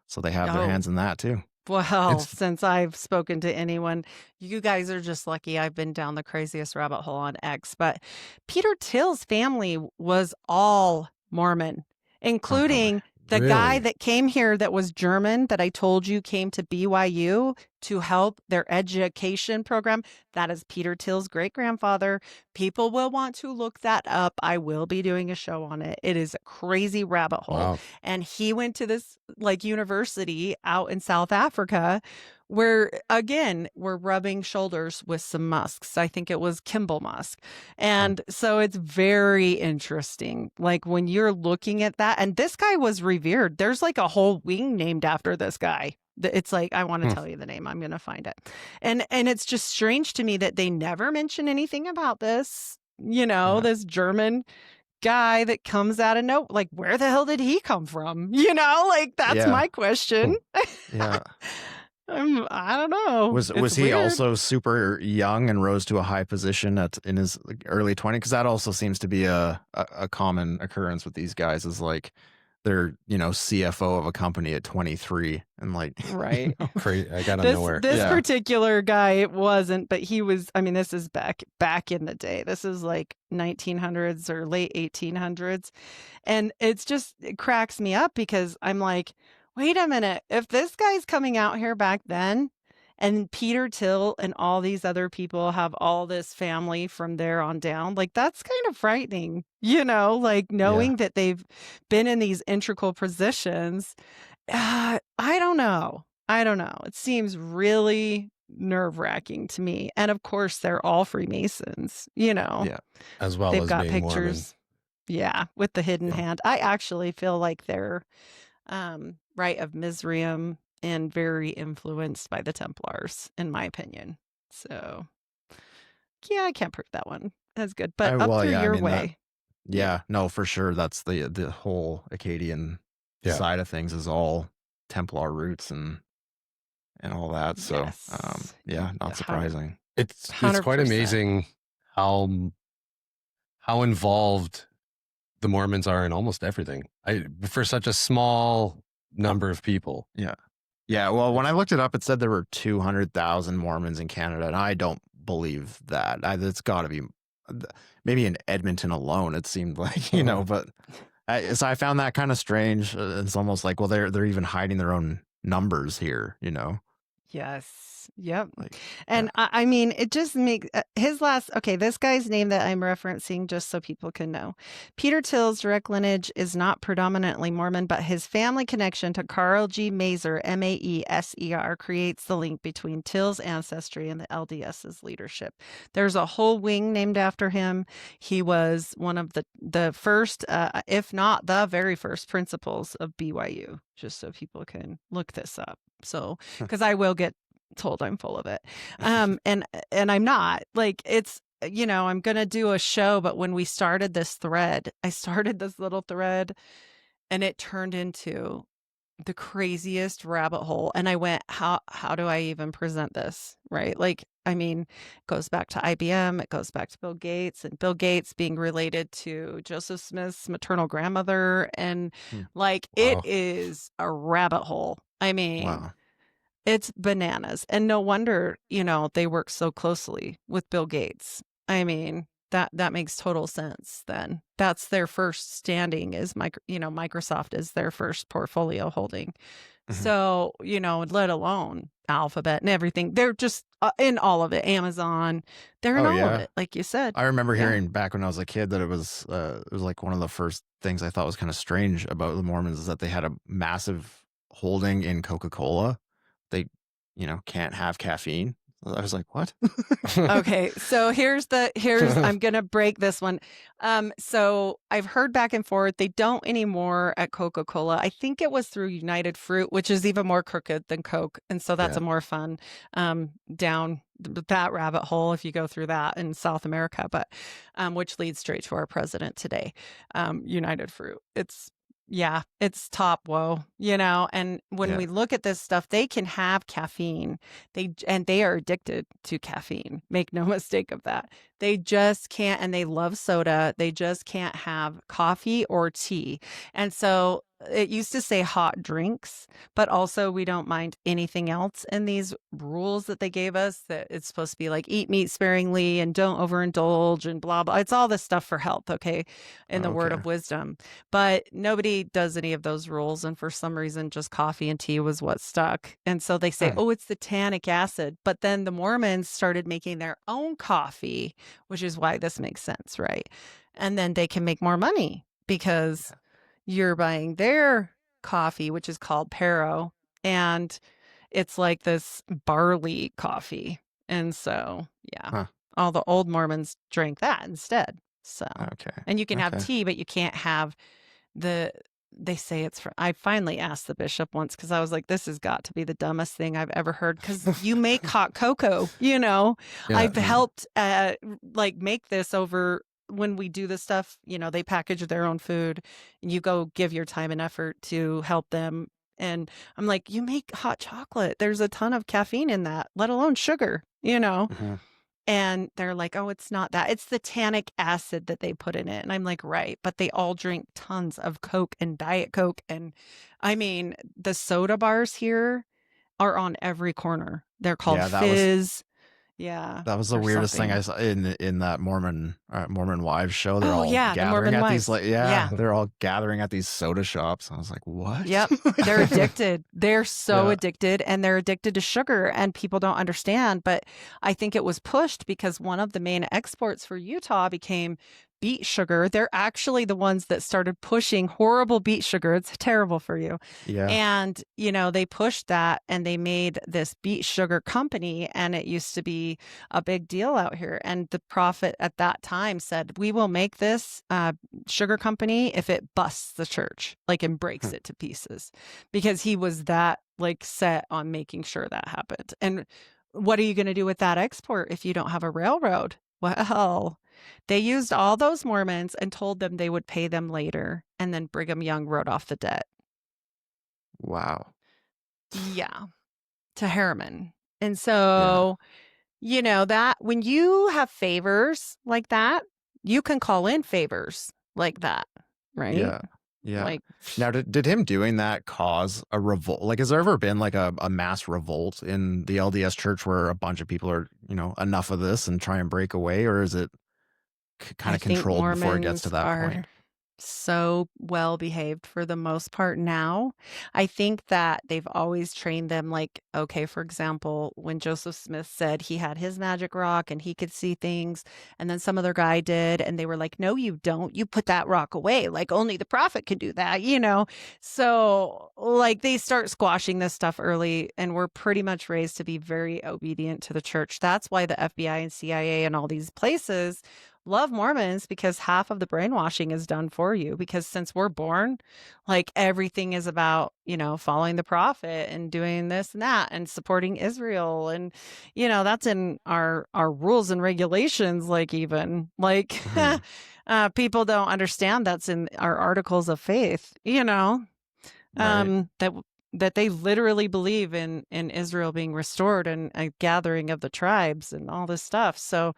So they have their oh, hands in that too. well, It's since I've spoken to anyone, you guys are just lucky. I've been down the craziest rabbit hole on X. But Peter Till's family was all Mormon, including the guy really that came here that was German that I told you came to BYU to help their education program. That is Peter Till's great grandfather. People will want to look that up. I will be doing a show on it. It is a crazy rabbit hole. wow. And he went to this like university out in South Africa where again we're rubbing shoulders with some Musks. I think it was Kimball Musk. And so it's very interesting. Like when you're looking at that, and this guy was revered. There's like a whole wing named after this guy. It's like, I want to tell you the name. I'm going to find it. And it's just strange to me that they never mention anything about this, this German guy that comes out of no, like, where the hell did he come from? Like, that's my question. Yeah. I don't know. Was It's he weird. also super young and rose to a high position in his early 20s? Because that also seems to be a common occurrence with these guys, is like they're CFO of a company at 23 and like Right. Crazy. I got This nowhere. particular guy, it wasn't, but he was, I mean, this is back in the day. This is like 1900s or late 1800s. And it cracks me up because I'm like, wait a minute. If this guy's coming out here back then and Peter Till and all these other people have all this family from there on down, like that's kind of frightening, like knowing that they've been in these integral positions. I don't know. It seems really nerve-wracking to me. And of course, they're all Freemasons, Yeah. As well They've as got being pictures. Yeah, with the hidden hand. I actually feel like they're Rite of Mizraim and very influenced by the Templars, in my opinion. So, yeah, I can't prove that one. That's good. But up through your way. No, for sure. That's the whole Akkadian side of things is all Templar roots and all that. So, not surprising. It's quite 100%. amazing how involved the Mormons are in almost everything. For such a small number of people. Yeah. Well, when I looked it up, it said there were 200,000 Mormons in Canada, and I don't believe that. It's got to be maybe in Edmonton alone. It seemed like but so I found that kind of strange. It's almost like, well, they're even hiding their own numbers here. Yes. Yep. Like, and I mean, it just makes this guy's name that I'm referencing, just so people can know. Peter Till's direct lineage is not predominantly Mormon, but his family connection to Carl G. Maser, Maeser, creates the link between Till's ancestry and the LDS's leadership. There's a whole wing named after him. He was one of the first, if not the very first principals of BYU, just so people can look this up. So, because I will get told I'm full of it. And I'm not. Like, it's, I'm going to do a show, but when we started this thread, I started this little thread and it turned into the craziest rabbit hole. And I went, how do I even present this? Right? Like, I mean, it goes back to IBM, it goes back to Bill Gates, and Bill Gates being related to Joseph Smith's maternal grandmother. And like, it is a rabbit hole. I mean, it's bananas. And no wonder, they work so closely with Bill Gates. I mean, that makes total sense then. That's their first standing is Microsoft is their first portfolio holding. So, let alone Alphabet and everything. They're just in all of it. Amazon, they're in all of it, like you said. I remember hearing back when I was a kid that it was like one of the first things I thought was kind of strange about the Mormons is that they had a massive holding in Coca-Cola. They, can't have caffeine. I was like, what? Okay. So here's I'm going to break this one. So I've heard back and forth. They don't anymore at Coca-Cola. I think it was through United Fruit, which is even more crooked than Coke. And so that's a more fun, down that rabbit hole if you go through that in South America, but, which leads straight to our president today. United Fruit. It's Yeah, it's top woe, and when Yeah. we look at this stuff, they can have caffeine. They are addicted to caffeine. Make no mistake of that. They just can't, and they love soda. They just can't have coffee or tea. And so it used to say hot drinks, but also we don't mind anything else in these rules that they gave us, that it's supposed to be like eat meat sparingly and don't overindulge and blah, blah. It's all this stuff for health, okay, in the word Okay. of wisdom. But nobody does any of those rules. And for some reason, just coffee and tea was what stuck. And so they say, oh, it's the tannic acid. But then the Mormons started making their own coffee, which is why this makes sense, right? And then they can make more money because you're buying their coffee, which is called Pero. And it's like this barley coffee. And so, yeah, all the old Mormons drank that instead. So, and you can have tea, but you can't have they say it's for, I finally asked the bishop once because I was like, this has got to be the dumbest thing I've ever heard, because you make hot cocoa, I've helped make this over when we do this stuff, they package their own food and you go give your time and effort to help them. And I'm like, you make hot chocolate. There's a ton of caffeine in that, let alone sugar, And they're like, oh, it's not that. It's the tannic acid that they put in it. And I'm like, right. But they all drink tons of Coke and Diet Coke. And I mean, the soda bars here are on every corner. They're called Fizz. That was the weirdest thing I saw in that Mormon Wives show. They're all the gathering Mormon at Wives. these they're all gathering at these soda shops. I was like, what? Yep. They're addicted. They're so addicted, and they're addicted to sugar, and people don't understand. But I think it was pushed because one of the main exports for Utah became beet sugar. They're actually the ones that started pushing horrible beet sugar. It's terrible for you. Yeah. And, they pushed that and they made this beet sugar company, and it used to be a big deal out here. And the prophet at that time said, we will make this sugar company if it busts the church, and breaks it to pieces, because he was that set on making sure that happened. And what are you going to do with that export if you don't have a railroad? Well, they used all those Mormons and told them they would pay them later. And then Brigham Young wrote off the debt. Wow. Yeah. To Harriman. And so, that when you have favors like that, you can call in favors like that, right? Yeah. Yeah. Now, did him doing that cause a revolt? Has there ever been a mass revolt in the LDS church where a bunch of people are, enough of this and try and break away? Or is it kind of controlled before it gets to that point? So well behaved for the most part now. I think that they've always trained them, okay, for example, when Joseph Smith said he had his magic rock and he could see things, and then some other guy did, and they were like, no, you don't. You put that rock away. Only the prophet could do that, So they start squashing this stuff early, and we're pretty much raised to be very obedient to the church. That's why the FBI and CIA and all these places love Mormons, because half of the brainwashing is done for you, because since we're born, everything is about, following the prophet and doing this and that and supporting Israel. And, that's in our rules and regulations, even people don't understand that's in our articles of faith, Right. that they literally believe in Israel being restored and a gathering of the tribes and all this stuff. So,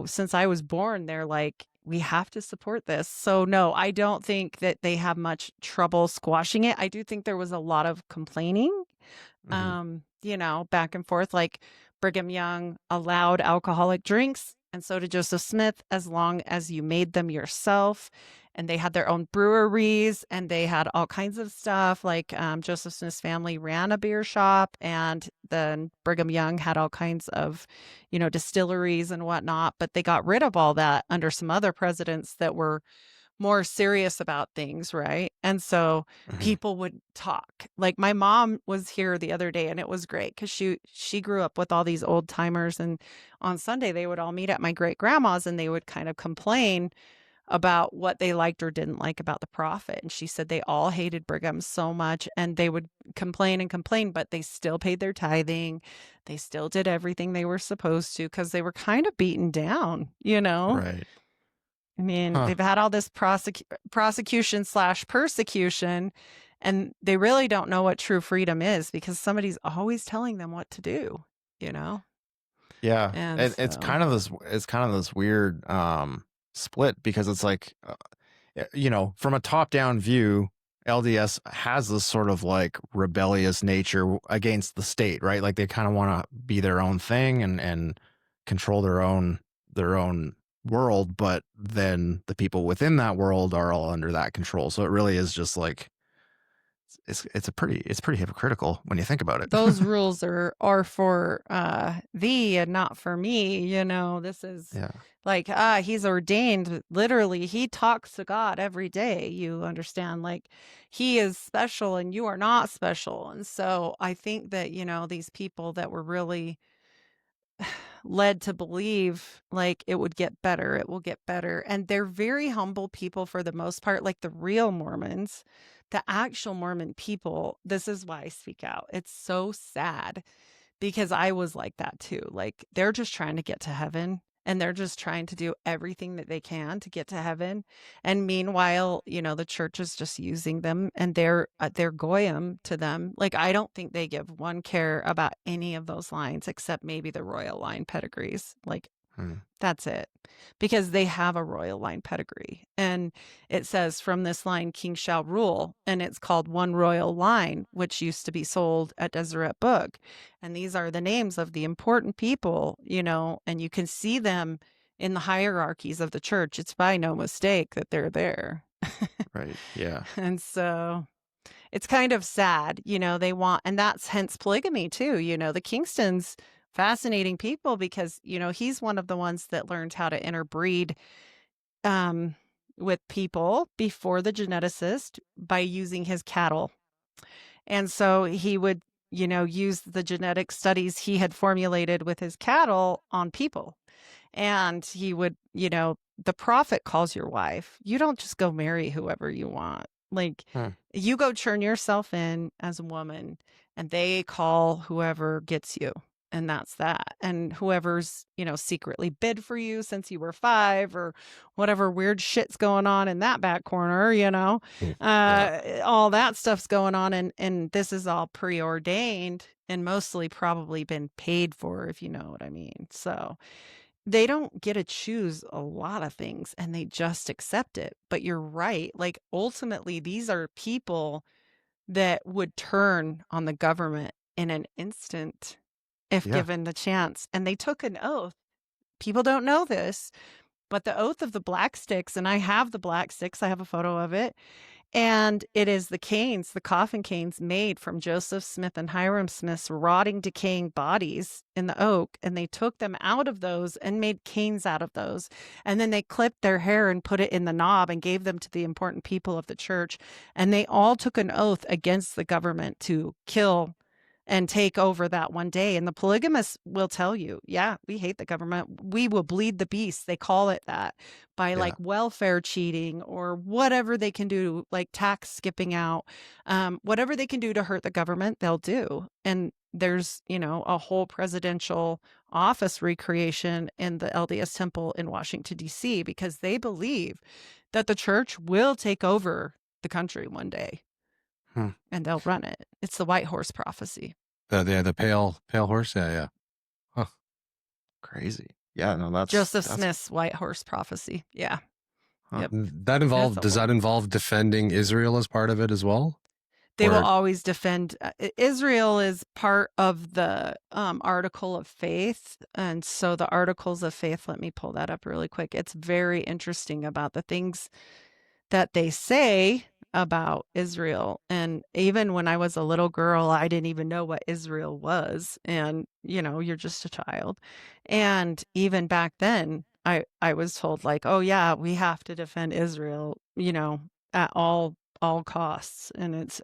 since I was born, they're like, we have to support this. So no, I don't think that they have much trouble squashing it. I do think there was a lot of complaining, back and forth. Brigham Young allowed alcoholic drinks, and so did Joseph Smith, as long as you made them yourself. And they had their own breweries, and they had all kinds of stuff. Joseph Smith's family ran a beer shop, and then Brigham Young had all kinds of, distilleries and whatnot. But they got rid of all that under some other presidents that were more serious about things, right? And so people would talk. My mom was here the other day, and it was great because she grew up with all these old timers, and on Sunday they would all meet at my great grandma's, and they would kind of complain about what they liked or didn't like about the prophet. And she said they all hated Brigham so much, and they would complain and complain, but they still paid their tithing. They still did everything they were supposed to, because they were kind of beaten down, Right. I mean, they've had all this prosecution / persecution, and they really don't know what true freedom is because somebody's always telling them what to do, you know? Yeah. And It's kind of this weird split because it's like, from a top-down view, LDS has this sort of like rebellious nature against the state, right? Like they kind of want to be their own thing and control their own world, but then the people within that world are all under that control. So it really is just like it's pretty hypocritical when you think about it. those rules are for thee and not for me. This is like he's ordained. Literally, he talks to God every day. You understand? Like he is special and you are not special. And so I think that these people that were really led to believe like it would get better, it will get better. And they're very humble people for the most part, like the real Mormons, the actual Mormon people. This is why I speak out. It's so sad because I was like that too. Like they're just trying to get to heaven and they're just trying to do everything that they can to get to heaven. And meanwhile, the church is just using them and they're goyim to them. Like I don't think they give one care about any of those lines except maybe the royal line pedigrees. Like that's it, because they have a royal line pedigree. And it says from this line, king shall rule. And it's called one royal line, which used to be sold at Deseret Book. And these are the names of the important people, and you can see them in the hierarchies of the church. It's by no mistake that they're there. Right. Yeah. And so it's kind of sad, they want, and that's hence polygamy too. The Kingstons, fascinating people because, he's one of the ones that learned how to interbreed with people before the geneticist by using his cattle. And so he would, use the genetic studies he had formulated with his cattle on people. And he would, the prophet calls your wife. You don't just go marry whoever you want. Like you go turn yourself in as a woman and they call whoever gets you. And that's that. And whoever's, secretly bid for you since you were 5 or whatever weird shit's going on in that back corner, all that stuff's going on. And this is all preordained and mostly probably been paid for, if you know what I mean. So they don't get to choose a lot of things and they just accept it. But you're right. Like ultimately, these are people that would turn on the government in an instant if given the chance. And they took an oath. People don't know this, but the oath of the black sticks, and I have the black sticks, I have a photo of it, and it is the canes, the coffin canes made from Joseph Smith and Hiram Smith's rotting, decaying bodies in the oak, and they took them out of those and made canes out of those. And then they clipped their hair and put it in the knob and gave them to the important people of the church. And they all took an oath against the government to kill and take over that one day. And the polygamists will tell you, we hate the government. We will bleed the beast. They call it that by like welfare cheating or whatever they can do, like tax skipping out, whatever they can do to hurt the government, they'll do. And there's, a whole presidential office recreation in the LDS temple in Washington, D.C., because they believe that the church will take over the country one day. And they'll run it. It's the white horse prophecy. The pale horse. Yeah. Huh. Crazy. Yeah. No, that's Joseph Smith's white horse prophecy. Yeah. Huh. Yep. Does that involve defending Israel as part of it as well? They will always defend. Israel is part of the article of faith. And so the articles of faith, let me pull that up really quick. It's very interesting about the things that they say about Israel. And even when I was a little girl, I didn't even know what Israel was. And, you're just a child. And even back then, I was told like, oh yeah, we have to defend Israel, at all costs. And it's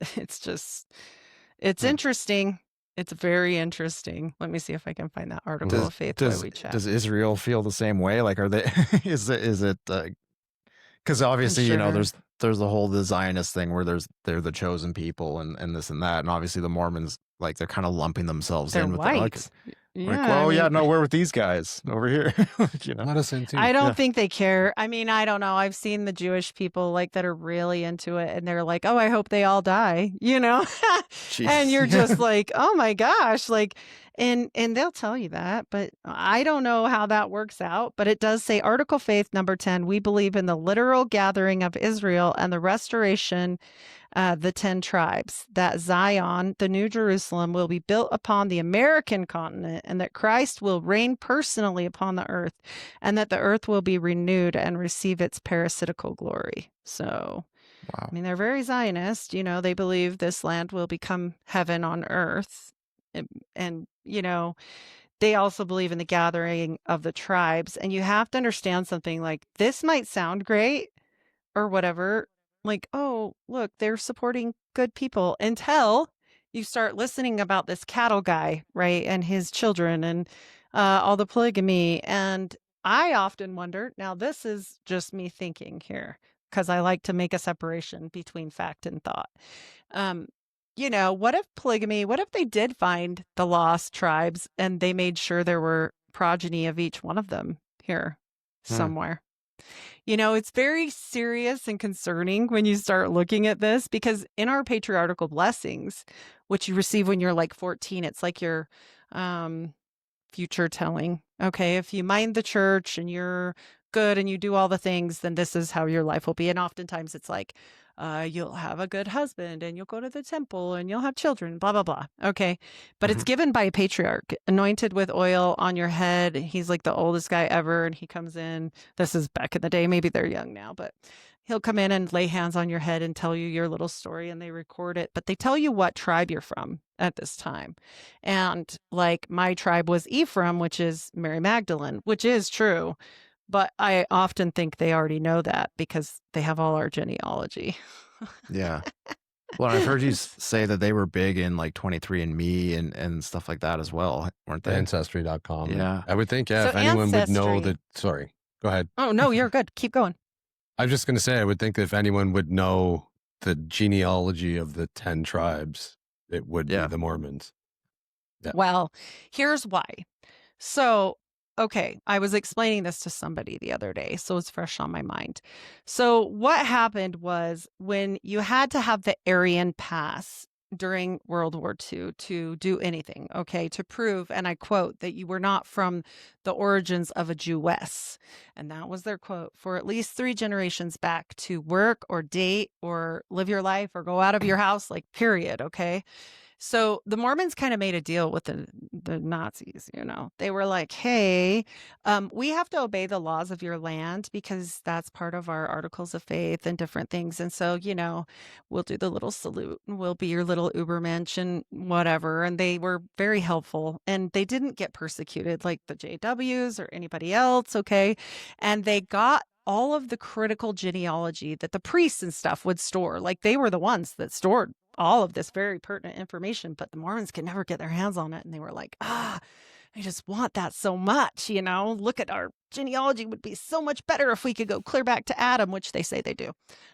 interesting. It's very interesting. Let me see if I can find that article of faith while we chat. Does Israel feel the same way? Like, are they, is it, because obviously, there's the whole the Zionist thing where they're the chosen people and this and that. And obviously the Mormons, like they're kind of lumping themselves they're in with white. Like, well, yeah, no, we're with these guys over here. Let us in too. I don't think they care. I mean, I don't know. I've seen the Jewish people like that are really into it, and they're like, "Oh, I hope they all die," and you're just like, "Oh my gosh!" Like, and they'll tell you that, but I don't know how that works out. But it does say, Article Faith number 10: we believe in the literal gathering of Israel and the restoration. The 10 tribes, that Zion, the New Jerusalem, will be built upon the American continent, and that Christ will reign personally upon the earth, and that the earth will be renewed and receive its parasitical glory. So, wow. I mean, they're very Zionist. They believe this land will become heaven on earth. And they also believe in the gathering of the tribes. And you have to understand something like this might sound great or whatever. Like, oh, look, they're supporting good people until you start listening about this cattle guy, right? And his children and all the polygamy. And I often wonder, now this is just me thinking here, because I like to make a separation between fact and thought. What if polygamy, what if they did find the lost tribes and they made sure there were progeny of each one of them here somewhere? It's very serious and concerning when you start looking at this, because in our patriarchal blessings, which you receive when you're like 14, it's like your future telling. Okay, if you mind the church and you're good and you do all the things, then this is how your life will be. And oftentimes it's like, you'll have a good husband and you'll go to the temple and you'll have children, blah, blah, blah. Okay. But it's given by a patriarch, anointed with oil on your head. He's like the oldest guy ever. And he comes in. This is back in the day. Maybe they're young now, but he'll come in and lay hands on your head and tell you your little story, and they record it. But they tell you what tribe you're from at this time. And like my tribe was Ephraim, which is Mary Magdalene, which is true. But I often think they already know that because they have all our genealogy. Yeah. Well, I've heard you say that they were big in like 23andMe and stuff like that as well, weren't they? Ancestry.com. Yeah. I would think, So if anyone would know Ancestry. sorry, go ahead. Oh, no, you're good. Keep going. I was just going to say, I would think if anyone would know the genealogy of the 10 tribes, it would be the Mormons. Yeah. Well, here's why. So, okay, I was explaining this to somebody the other day, so it's fresh on my mind. So what happened was when you had to have the Aryan pass during World War II to do anything, okay, to prove, and I quote, that you were not from the origins of a Jewess. And that was their quote, for at least 3 generations back, to work or date or live your life or go out of your house, like period, okay? So the Mormons kind of made a deal with the Nazis, They were like, hey, we have to obey the laws of your land because that's part of our articles of faith and different things. And so, we'll do the little salute and we'll be your little Ubermensch and whatever. And they were very helpful, and they didn't get persecuted like the JWs or anybody else, okay? And they got all of the critical genealogy that the priests and stuff would store. Like they were the ones that stored all of this very pertinent information, but the Mormons could never get their hands on it. And they were like, I just want that so much, look at our genealogy would be so much better if we could go clear back to Adam, which they say they do,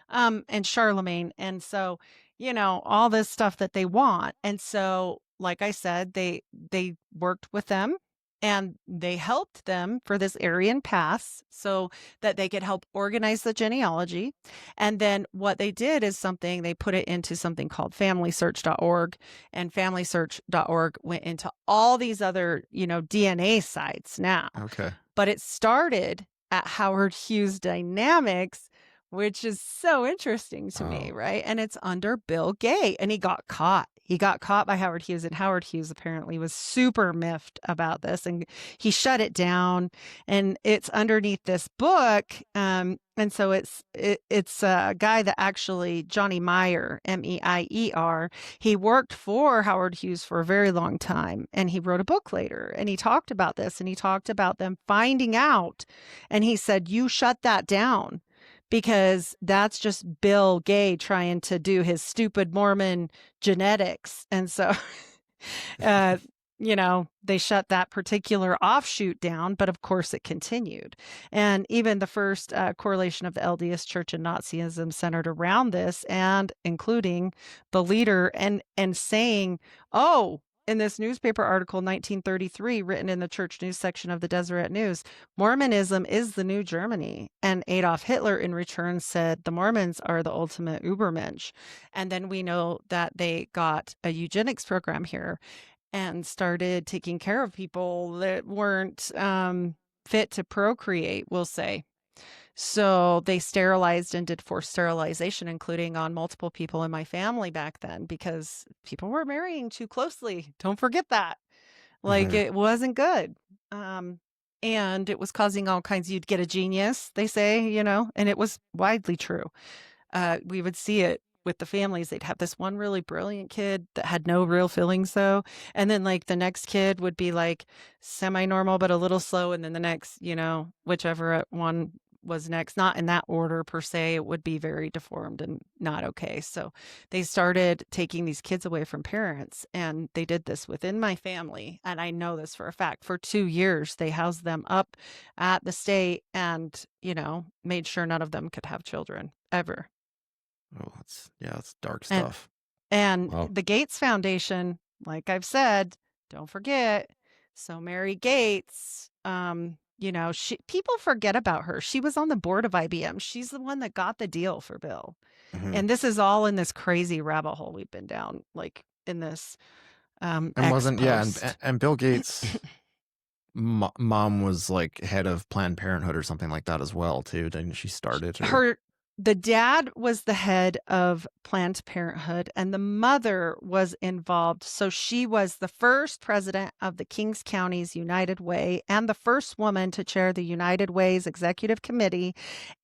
and Charlemagne. And so, all this stuff that they want. And so, like I said, they worked with them. And they helped them for this Aryan pass so that they could help organize the genealogy. And then what they did is they put it into something called FamilySearch.org. And FamilySearch.org went into all these other, DNA sites now. Okay. But it started at Howard Hughes Dynamics, which is so interesting to me, right? And it's under Bill Gay, and he got caught. He got caught by Howard Hughes, and Howard Hughes apparently was super miffed about this, and he shut it down. And it's underneath this book, and so it's a guy that actually, Johnny Meyer, Meier, he worked for Howard Hughes for a very long time, and he wrote a book later, and he talked about this, and he talked about them finding out, and he said, "You shut that down." Because that's just Bill Gay trying to do his stupid Mormon genetics. And so, they shut that particular offshoot down, but of course it continued. And even the first correlation of the LDS Church and Nazism centered around this, and including the leader and saying, oh, in this newspaper article, 1933, written in the church news section of the Deseret News, Mormonism is the new Germany. And Adolf Hitler, in return, said the Mormons are the ultimate Übermensch. And then we know that they got a eugenics program here and started taking care of people that weren't fit to procreate, we'll say. So they sterilized and did forced sterilization, including on multiple people in my family back then, because people were marrying too closely. Don't forget that. Like, it wasn't good. And it was causing all kinds. You'd get a genius, they say, and it was widely true. We would see it with the families. They'd have this one really brilliant kid that had no real feelings, though. And then like the next kid would be like semi-normal, but a little slow. And then the next, whichever one was next, not in that order per se, it would be very deformed and not okay. So they started taking these kids away from parents, and they did this within my family. And I know this for a fact. For 2 years, they housed them up at the state and, made sure none of them could have children ever. Oh, that's dark stuff. And the Gates Foundation, like I've said, don't forget. So Mary Gates, people forget about her. She was on the board of IBM. She's the one that got the deal for Bill. And this is all in this crazy rabbit hole we've been down, like in this. And Bill Gates' mom was like head of Planned Parenthood or something like that as well, too. Didn't she start it? The dad was the head of Planned Parenthood, and the mother was involved. So she was the first president of the Kings County's United Way and the first woman to chair the United Way's executive committee.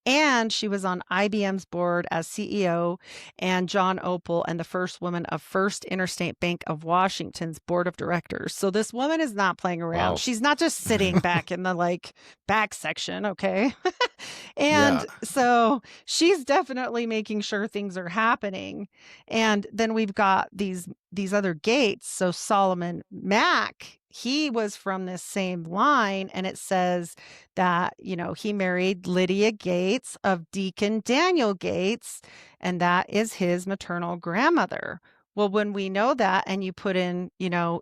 And she was on IBM's board as CEO, and John Opal, and the first woman of First Interstate Bank of Washington's board of directors. So this woman is not playing around. Wow. She's not just sitting back in the back section. Okay. And so she's definitely making sure things are happening. And then we've got these other Gates. So Solomon Mack, he was from this same line, and it says that, he married Lydia Gates of Deacon Daniel Gates, and that is his maternal grandmother. Well, when we know that, and you put in,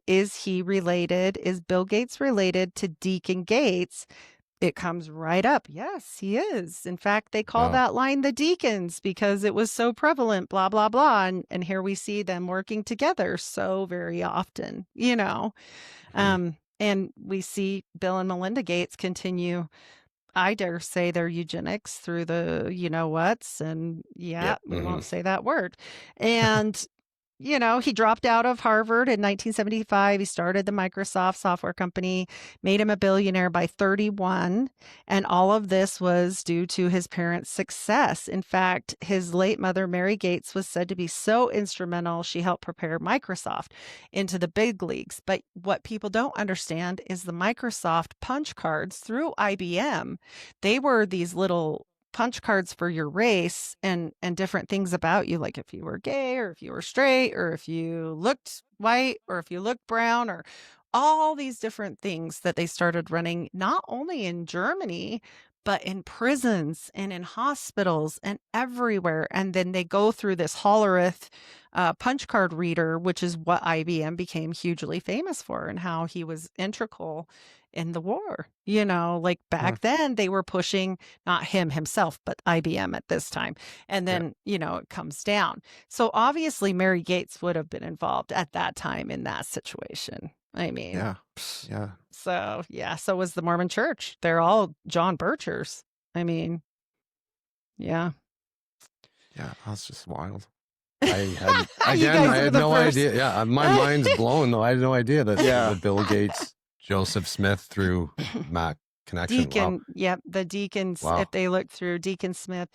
is Bill Gates related to Deacon Gates? It comes right up. Yes, he is. In fact, they call that line the deacons because it was so prevalent, blah, blah, blah. And here we see them working together so very often, and we see Bill and Melinda Gates continue, I dare say, their eugenics through the whats. And we won't say that word. And he dropped out of Harvard in 1975. He started the Microsoft software company, made him a billionaire by 31. And all of this was due to his parents' success. In fact, his late mother, Mary Gates, was said to be so instrumental, she helped prepare Microsoft into the big leagues. But what people don't understand is the Microsoft punch cards through IBM. They were these little punch cards for your race and different things about you, like if you were gay or if you were straight or if you looked white or if you looked brown, or all these different things that they started running not only in Germany but in prisons and in hospitals and everywhere. And then they go through this Hollerith punch card reader, which is what IBM became hugely famous for, and how he was integral in the war. Back then they were pushing, not him himself, but IBM at this time. And then, it comes down. So obviously Mary Gates would have been involved at that time in that situation. I mean, yeah. So was the Mormon Church. They're all John Birchers. I mean, yeah. Yeah, that's just wild. I had no idea. Yeah, my mind's blown though. I had no idea that the Bill Gates, Joseph Smith through Mac connection. Deacon, the deacons. Wow. If they look through Deacon Smith,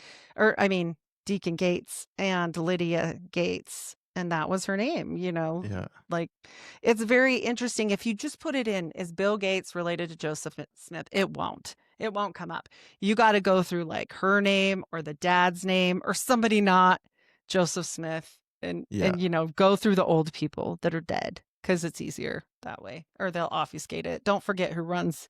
Deacon Gates and Lydia Gates. And that was her name, it's very interesting. If you just put it in, is Bill Gates related to Joseph Smith? It won't come up. You got to go through her name or the dad's name or somebody not Joseph Smith and go through the old people that are dead, because it's easier that way, or they'll obfuscate it. Don't forget who runs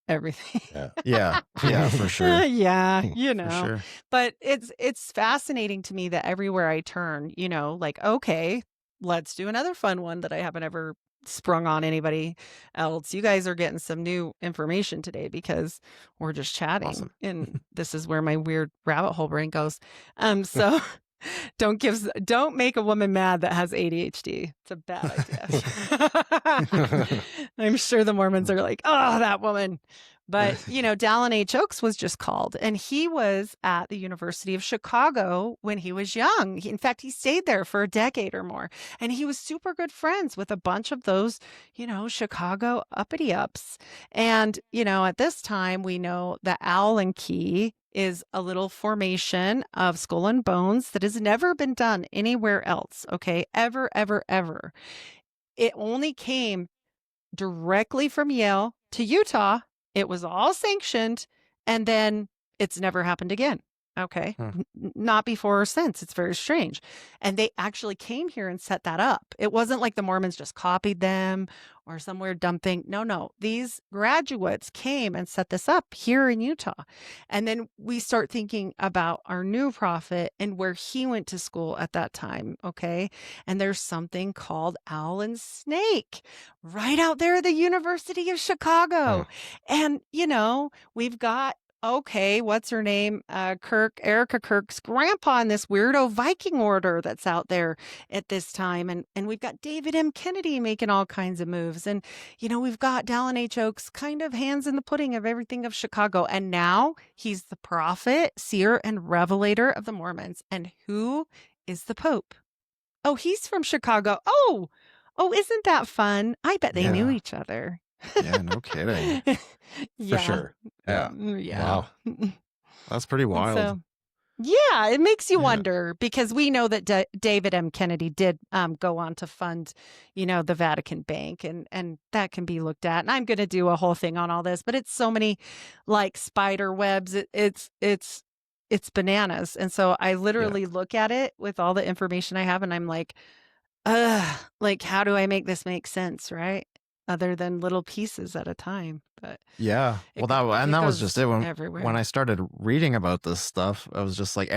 everything. Yeah, for sure. For sure. But it's fascinating to me that everywhere I turn, okay, let's do another fun one that I haven't ever sprung on anybody else. You guys are getting some new information today because we're just chatting. Awesome. And this is where my weird rabbit hole brain goes. So don't make a woman mad that has ADHD. It's a bad idea. I'm sure the Mormons are like, oh, that woman. But, Dallin H. Oaks was just called, and he was at the University of Chicago when he was young. In fact, he stayed there for a decade or more, and he was super good friends with a bunch of those, Chicago uppity ups. And, at this time, we know that Allen Key is a little formation of skull and bones that has never been done anywhere else. Okay. Ever, ever, ever. It only came directly from Yale to Utah. It was all sanctioned, and then it's never happened again. Okay. Not before or since. It's very strange. And they actually came here and set that up. It wasn't like the Mormons just copied them or some weird dumb thing. No. These graduates came and set this up here in Utah. And then we start thinking about our new prophet and where he went to school at that time. Okay. And there's something called Owl and Snake right out there at the University of Chicago. And, we've got what's her name? Erica Kirk's grandpa in this weirdo Viking order that's out there at this time. And we've got David M. Kennedy making all kinds of moves. And, we've got Dallin H. Oaks kind of hands in the pudding of everything of Chicago. And now he's the prophet, seer, and revelator of the Mormons. And who is the Pope? Oh, he's from Chicago. Oh, isn't that fun? I bet they knew each other. Yeah, no kidding. For sure. Yeah. Wow. That's pretty wild. So, it makes you wonder, because we know that David M. Kennedy did go on to fund, the Vatican Bank, and that can be looked at. And I'm going to do a whole thing on all this, but it's so many like spider webs. It's bananas. And so I literally look at it with all the information I have, and I'm like, how do I make this make sense, right? Other than little pieces at a time. But that was just it. When I started reading about this stuff, I was just like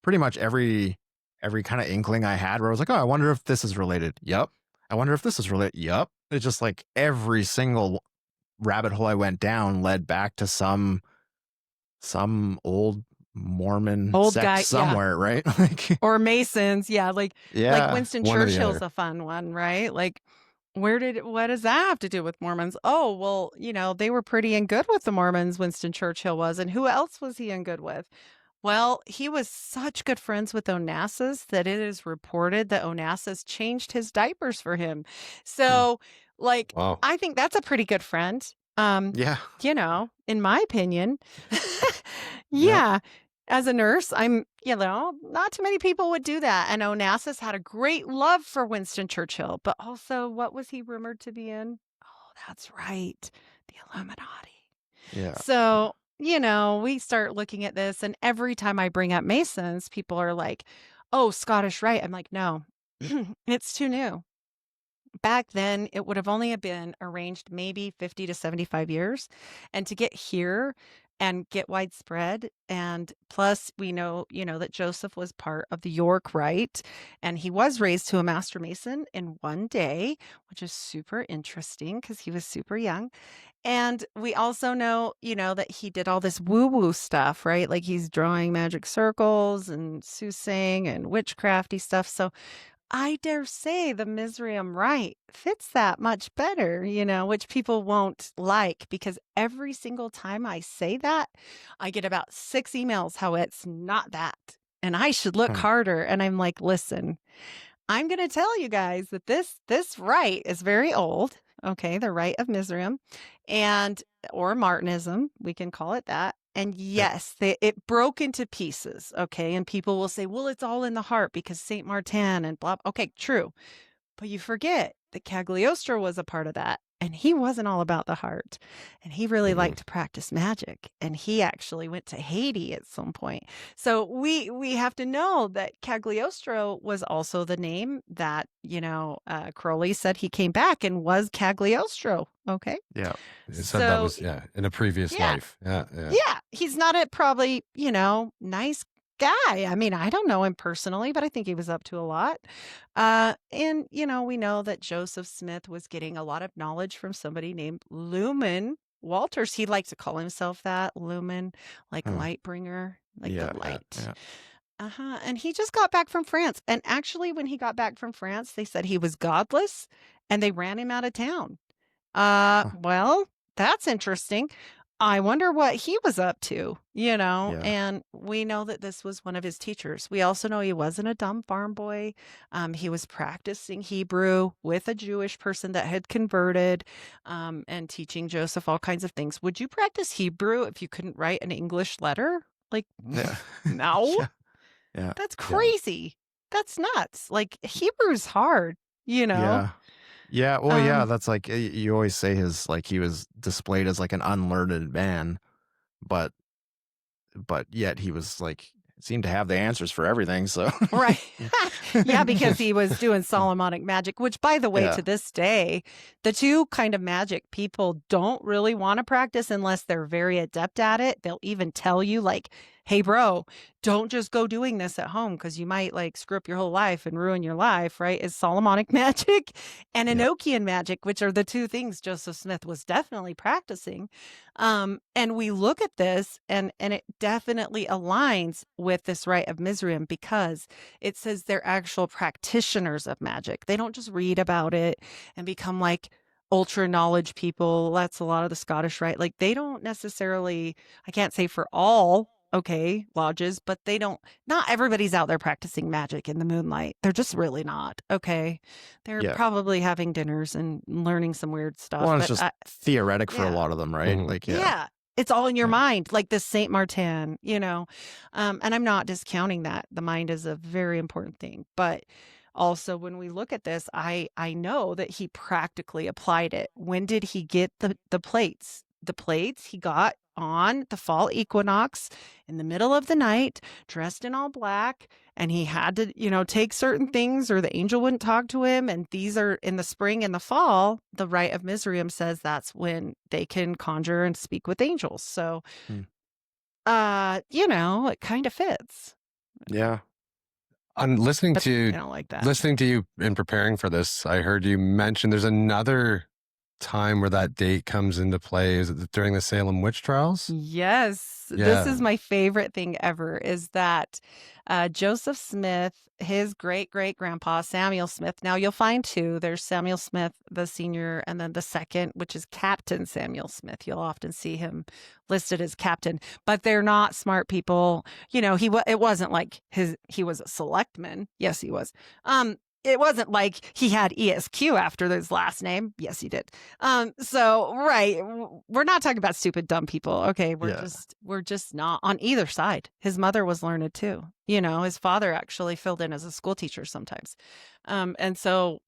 pretty much every kind of inkling I had, where I was like, oh, I wonder if this is related. Yep. I wonder if this is related. Yep. It's just like every single rabbit hole I went down led back to some old Mormon sect guy somewhere, right? Or Masons, like Winston Churchill's a fun one, right? Like, what does that have to do with Mormons? Oh, well, they were pretty in good with the Mormons, Winston Churchill was. And who else was he in good with? Well, he was such good friends with Onassis that it is reported that Onassis changed his diapers for him. So, wow. I think that's a pretty good friend. In my opinion. Yep. As a nurse, I'm, not too many people would do that. And Onassis had a great love for Winston Churchill, but also, what was he rumored to be in? Oh, that's right. The Illuminati. Yeah. So, we start looking at this, and every time I bring up Masons, people are like, oh, Scottish Rite. I'm like, no, it's too new. Back then, it would have only been arranged maybe 50 to 75 years. And to get here and get widespread, and plus we know, that Joseph was part of the York Rite, and he was raised to a Master Mason in one day, which is super interesting because he was super young. And we also know, that he did all this woo-woo stuff, right? Like he's drawing magic circles and soothsaying and witchcrafty stuff. So I dare say the Mizraim Rite fits that much better, which people won't like, because every single time I say that, I get about 6 emails how it's not that. And I should look harder. And I'm like, listen, I'm going to tell you guys that this rite is very old. Okay, the Rite of Mizraim, or Martinism, we can call it that. And yes, it broke into pieces, okay? And people will say, well, it's all in the heart because St. Martin and blah. Okay, true. But you forget that Cagliostro was a part of that. And he wasn't all about the heart. And he really liked to practice magic. And he actually went to Haiti at some point. So we have to know that Cagliostro was also the name that, Crowley said he came back and was Cagliostro. Okay. Yeah. He said that was, in a previous life. Yeah. Yeah. He's not a probably, nice guy. I mean, I don't know him personally, but I think he was up to a lot. And, we know that Joseph Smith was getting a lot of knowledge from somebody named Lumen Walters. He liked to call himself that, Lumen, like light bringer, like the light. Yeah. And he just got back from France. And actually, when he got back from France, they said he was godless and they ran him out of town. Well, that's interesting. I wonder what he was up to, and we know that this was one of his teachers. We also know he wasn't a dumb farm boy. He was practicing Hebrew with a Jewish person that had converted, and teaching Joseph all kinds of things. Would you practice Hebrew if you couldn't write an English letter? Like, no? Yeah. That's crazy. That's nuts. Like, Hebrew's hard, Yeah. Yeah. Well, that's like, you always say he was displayed as like an unlearned man, but yet he was seemed to have the answers for everything. So, right. Yeah, because he was doing Solomonic magic, which, by the way, to this day, the two kind of magic people don't really want to practice unless they're very adept at it. They'll even tell you, like, hey, bro, don't just go doing this at home because you might screw up your whole life and ruin your life, right? Is Solomonic magic and Enochian magic, which are the two things Joseph Smith was definitely practicing. And we look at this and it definitely aligns with this rite of Mizraim because it says they're actual practitioners of magic. They don't just read about it and become ultra knowledge people. That's a lot of the Scottish rite. They don't necessarily, I can't say for all lodges, but not everybody's out there practicing magic in the moonlight. They're just really not. Okay. They're probably having dinners and learning some weird stuff. Well, it's just theoretic for a lot of them, right? Mm-hmm. It's all in your mind, like the Saint Martin, and I'm not discounting that. The mind is a very important thing. But also, when we look at this, I know that he practically applied it. When did he get the plates? The plates he got on the fall equinox in the middle of the night, dressed in all black, and he had to, take certain things or the angel wouldn't talk to him. And these are in the spring and the fall. The rite of Mizraim says that's when they can conjure and speak with angels. So, it kind of fits. Yeah. I'm listening But to I don't like that. listening to you in preparing for this. I heard you mention there's another time where that date comes into play. Is it during the Salem witch trials? Yes. This is my favorite thing ever is that Joseph Smith, his great-great-grandpa, Samuel Smith. Now you'll find two. There's Samuel Smith, the senior, and then the second, which is Captain Samuel Smith. You'll often see him listed as captain, but they're not smart people. It wasn't like he was a selectman. Yes, he was. It wasn't like he had ESQ after his last name. Yes, he did. So right, we're not talking about stupid, dumb people. Okay, we're just not on either side. His mother was learned too. His father actually filled in as a school teacher sometimes. And so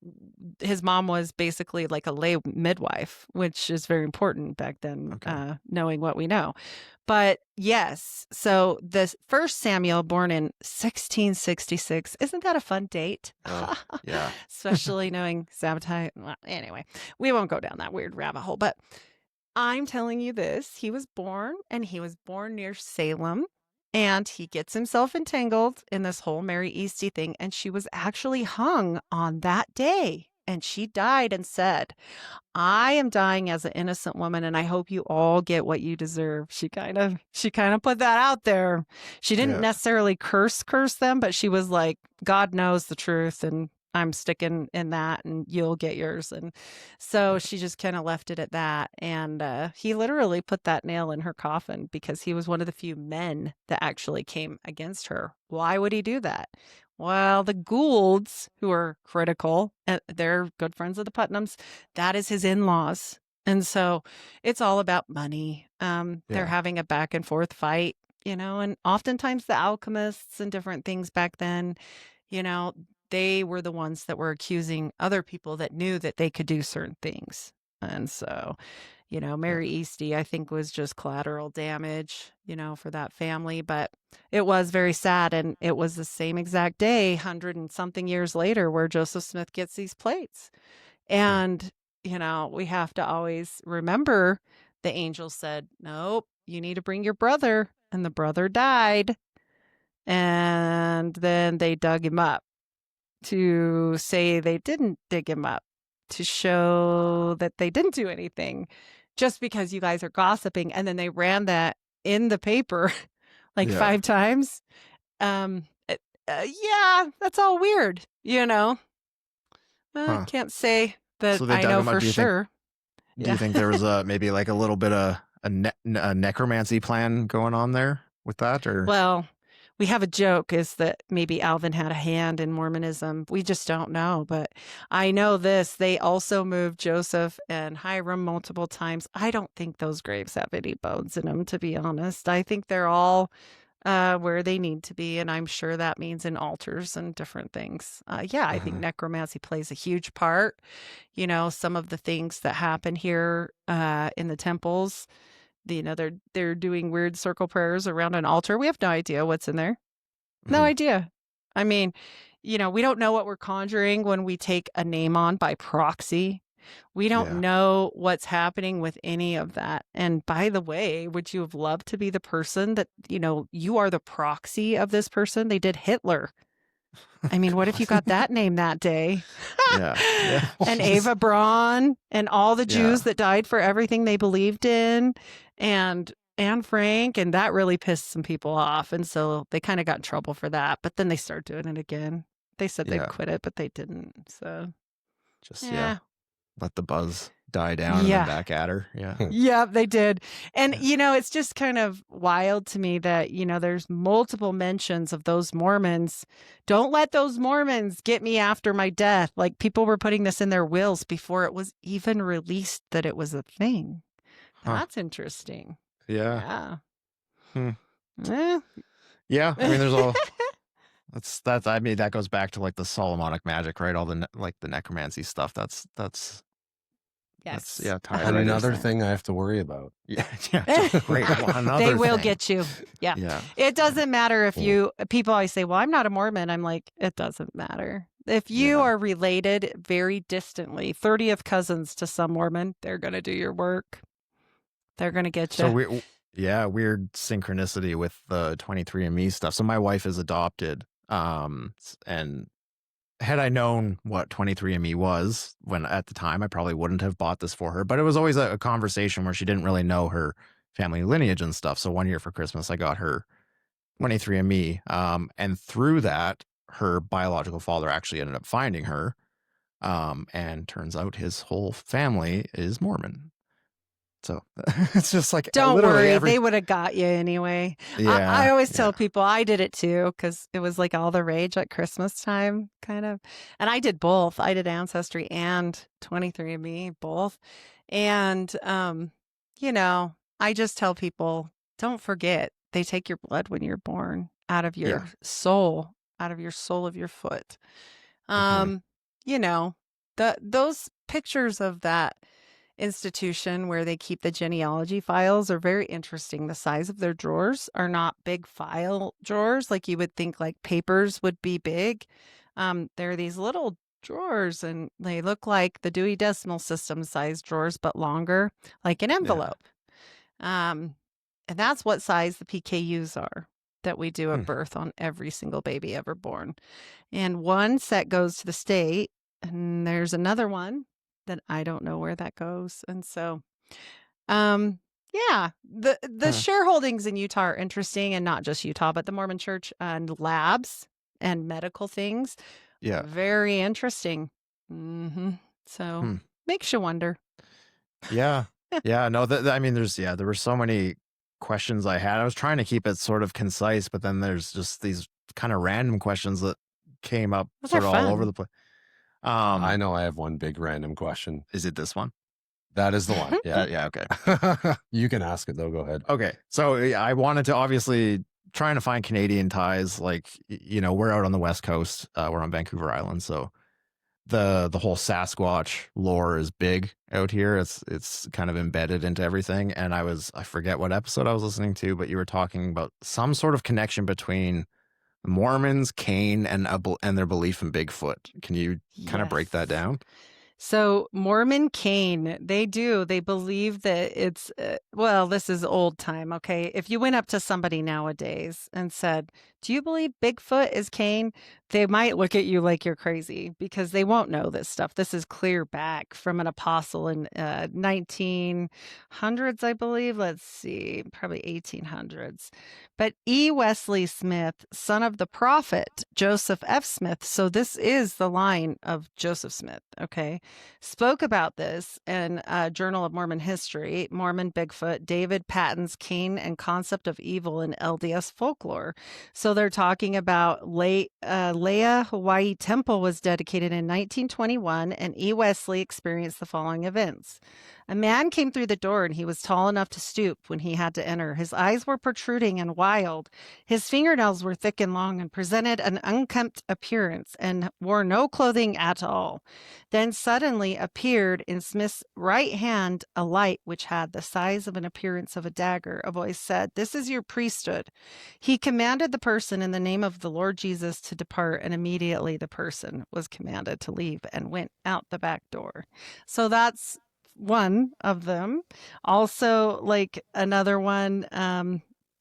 his mom was basically like a lay midwife, which is very important back then, knowing what we know. But yes, so the first Samuel born in 1666, isn't that a fun date? Yeah. Especially knowing Sabbatai. Well, anyway, we won't go down that weird rabbit hole, but I'm telling you this, he was born near Salem. And he gets himself entangled in this whole Mary Eastie thing. And she was actually hung on that day. And she died and said, I am dying as an innocent woman, and I hope you all get what you deserve. She kind of put that out there. She didn't necessarily curse them, but she was like, God knows the truth, and I'm sticking in that, and you'll get yours. And so she just kind of left it at that. And he literally put that nail in her coffin because he was one of the few men that actually came against her. Why would he do that? Well, the Goulds, who are critical, they're good friends of the Putnams. That is his in-laws. And so it's all about money. They're having a back and forth fight, and oftentimes the alchemists and different things back then, they were the ones that were accusing other people that knew that they could do certain things. And so, Mary Eastie, I think, was just collateral damage, for that family. But it was very sad. And it was the same exact day, 100 and something years later, where Joseph Smith gets these plates. And, we have to always remember the angel said, nope, you need to bring your brother. And the brother died. And then they dug him up to say they didn't dig him up, to show that they didn't do anything, just because you guys are gossiping. And then they ran that in the paper like 5 times. Yeah, that's all weird, Well, I can't say that I know for sure. Do you think there was maybe like a little bit of a necromancy plan going on there with that? Or well, we have a joke is that maybe Alvin had a hand in Mormonism. We just don't know. But I know this. They also moved Joseph and Hiram multiple times. I don't think those graves have any bones in them, to be honest. I think they're all where they need to be. And I'm sure that means in altars and different things. I think necromancy plays a huge part. Some of the things that happen here in the temples, they're doing weird circle prayers around an altar. We have no idea what's in there. No idea. I mean, we don't know what we're conjuring when we take a name on by proxy. We don't know what's happening with any of that. And by the way, would you have loved to be the person that, you are the proxy of this person? They did Hitler. I mean, what if you got that name that day? And Ava Braun and all the Jews that died for everything they believed in, and Anne Frank, and that really pissed some people off. And so they kind of got in trouble for that. But then they started doing it again. They said they'd quit it, but they didn't. So just let the buzz die down and then back at her. Yeah, they did. And, it's just kind of wild to me that, there's multiple mentions of those Mormons. Don't let those Mormons get me after my death. Like, people were putting this in their wills before it was even released that it was a thing. That's interesting. Yeah. Yeah. I mean, there's all... That's. I mean, that goes back to like the Solomonic magic, right? All the the necromancy stuff. That's yes. And another thing I have to worry about. Great. They will get you. Yeah. It doesn't matter if people always say, "Well, I'm not a Mormon." I'm like, it doesn't matter. If you are related very distantly, 30th cousins to some Mormon, they're going to do your work. They're going to get you. So weird synchronicity with the 23andMe stuff. So my wife is adopted. And had I known what 23andMe was when at the time, I probably wouldn't have bought this for her. But it was always a conversation where she didn't really know her family lineage and stuff. So one year for Christmas, I got her 23andMe. And through that, her biological father actually ended up finding her. And turns out his whole family is Mormon. So it's just like, don't worry, they would have got you anyway. I always tell people I did it too, because it was like all the rage at Christmas time, kind of. And I did both. I did Ancestry and 23andMe, both. And, I just tell people, don't forget, they take your blood when you're born out of your soul, out of your sole of your foot. Those pictures of that institution where they keep the genealogy files are very interesting. The size of their drawers are not big file drawers like you would think like papers would be big. They're these little drawers and they look like the Dewey Decimal System size drawers, but longer, like an envelope. And that's what size the PKUs are that we do at birth on every single baby ever born. And one set goes to the state, and there's another one that I don't know where that goes. And so, the shareholdings in Utah are interesting, and not just Utah, but the Mormon Church and labs and medical things. Very interesting. So makes you wonder. No, I mean, there were so many questions I had. I was trying to keep it sort of concise, but then there's just these kind of random questions that came up sort of all over the place. I know I have one big random question. Is it this one? That is the one. Yeah. Okay. You can ask it though. Go ahead. Okay. So I wanted to obviously trying to find Canadian ties. Like, we're out on the West Coast. We're on Vancouver Island. So the whole Sasquatch lore is big out here. It's kind of embedded into everything. And I forget what episode I was listening to, but you were talking about some sort of connection between Mormons, Cain, and their belief in Bigfoot. Can you kind of break that down? So Mormon cane, they believe that it's, well, this is old time, okay? If you went up to somebody nowadays and said, do you believe Bigfoot is cane? They might look at you like you're crazy because they won't know this stuff. This is clear back from an apostle in 1900s, I believe. Let's see, probably 1800s. But E. Wesley Smith, son of the prophet Joseph F. Smith, so this is the line of Joseph Smith, okay, spoke about this in Journal of Mormon History, Mormon Bigfoot, David Patton's Cane and Concept of Evil in LDS Folklore. So they're talking about Leah Hawaii Temple was dedicated in 1921, and E. Wesley experienced the following events. A man came through the door, and he was tall enough to stoop when he had to enter. His eyes were protruding and wild. His fingernails were thick and long and presented an unkempt appearance and wore no clothing at all. Then suddenly appeared in Smith's right hand a light which had the size of an appearance of a dagger. A voice said, "This is your priesthood." He commanded the person in the name of the Lord Jesus to depart, and immediately the person was commanded to leave and went out the back door. So that's one of them. Also, like another one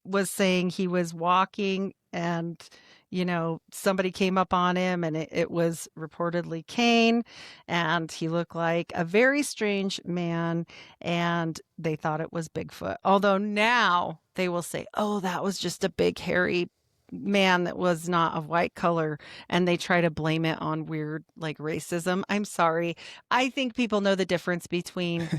was saying he was walking and, somebody came up on him, and it was reportedly Cain, and he looked like a very strange man, and they thought it was Bigfoot. Although now they will say, oh, that was just a big hairy man that was not of white color, and they try to blame it on weird like racism. I'm sorry. I think people know the difference between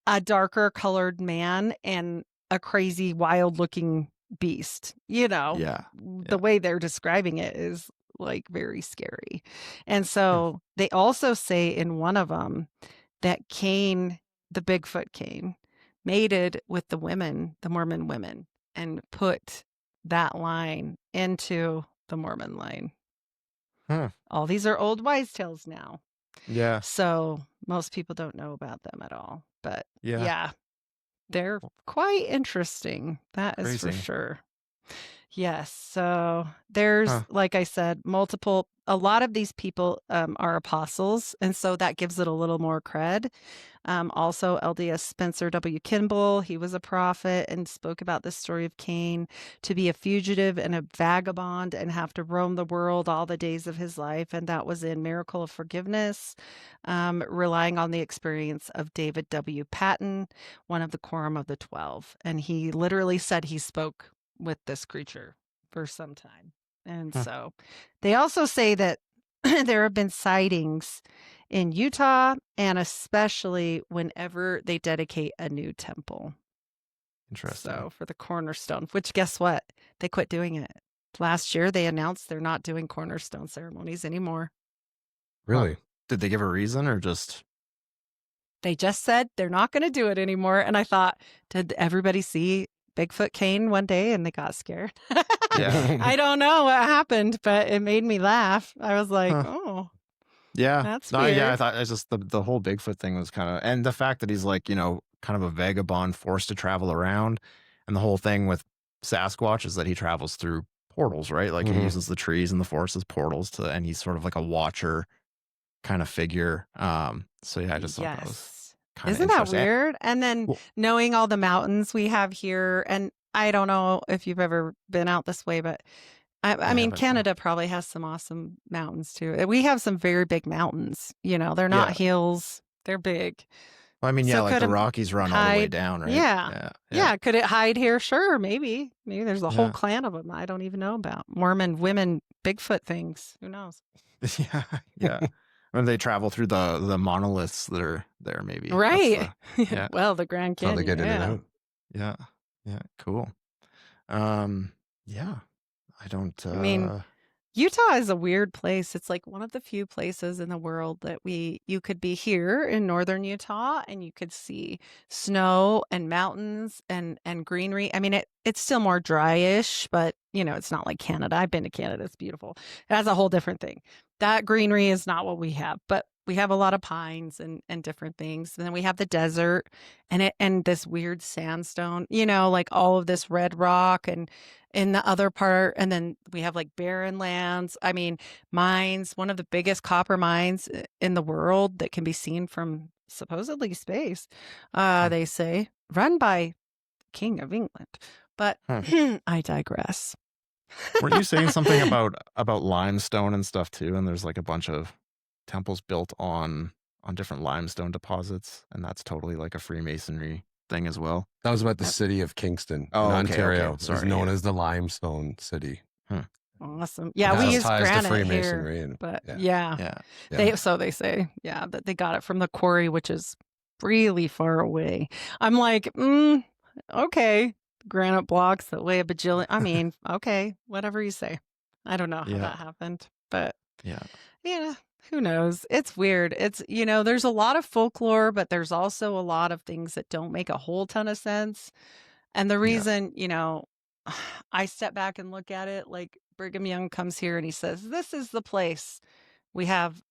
a darker colored man and a crazy wild looking beast. The way they're describing it is like very scary. And so they also say in one of them that Cain, the Bigfoot Cain, mated with the women, the Mormon women, and put that line into the Mormon line. All these are old wise tales now. Yeah. So most people don't know about them at all. But yeah, they're quite interesting. That is for sure. Yes. So there's, like I said, a lot of these people are apostles. And so that gives it a little more cred. Also, LDS Spencer W. Kimball, he was a prophet and spoke about this story of Cain to be a fugitive and a vagabond and have to roam the world all the days of his life. And that was in Miracle of Forgiveness, relying on the experience of David W. Patton, one of the Quorum of the 12. And he literally said he spoke with this creature for some time. And so they also say that there have been sightings in Utah, and especially whenever they dedicate a new temple. Interesting. So for the cornerstone, which guess what? They quit doing it. Last year, they announced they're not doing cornerstone ceremonies anymore. Really? Did they give a reason or just? They just said they're not going to do it anymore. And I thought, did everybody see Bigfoot Cain one day and they got scared? Yeah. I don't know what happened, but it made me laugh. I was like, oh. Yeah. That's weird. Yeah, I thought it's just the whole Bigfoot thing was kind of, and the fact that he's like, kind of a vagabond forced to travel around, and the whole thing with Sasquatch is that he travels through portals, right? Like he uses the trees and the forest as portals and he's sort of like a watcher kind of figure. So yeah, I just thought that was kind of Isn't that weird? And then knowing all the mountains we have here, and I don't know if you've ever been out this way, but I mean, Canada probably has some awesome mountains too. We have some very big mountains. They're not hills; they're big. Well, I mean, So like the Rockies run all the way down, right? Yeah. Could it hide here? Sure, maybe. Maybe there's a whole clan of them I don't even know about. Mormon women, Bigfoot things. Who knows? Yeah. When they travel through the monoliths that are there, maybe. Right. Well, the Grand Canyon. How they get in and out. Yeah. Cool. Yeah. I don't. I mean, Utah is a weird place. It's like one of the few places in the world that you could be here in northern Utah and you could see snow and mountains and greenery. I mean, it's still more dryish, but it's not like Canada. I've been to Canada. It's beautiful. That's a whole different thing. that greenery is not what we have, but we have a lot of pines and different things. And then we have the desert and this weird sandstone, like all of this red rock and in the other part. And then we have like barren lands. I mean, mines, one of the biggest copper mines in the world that can be seen from supposedly space, they say, run by King of England. But I digress. Weren't you saying something about limestone and stuff too? And there's like a bunch of temples built on different limestone deposits, and that's totally like a Freemasonry thing as well. That was about the city of Kingston in Ontario. It's known as the Limestone City. Awesome. Yeah, we use granite here, but yeah. So they say, that they got it from the quarry, which is really far away. I'm like, okay, granite blocks that weigh a bajillion. I mean, okay, whatever you say. I don't know how that happened, but who knows? It's weird. It's, there's a lot of folklore, but there's also a lot of things that don't make a whole ton of sense. And the reason, I step back and look at it, like Brigham Young comes here and he says, this is the place. We have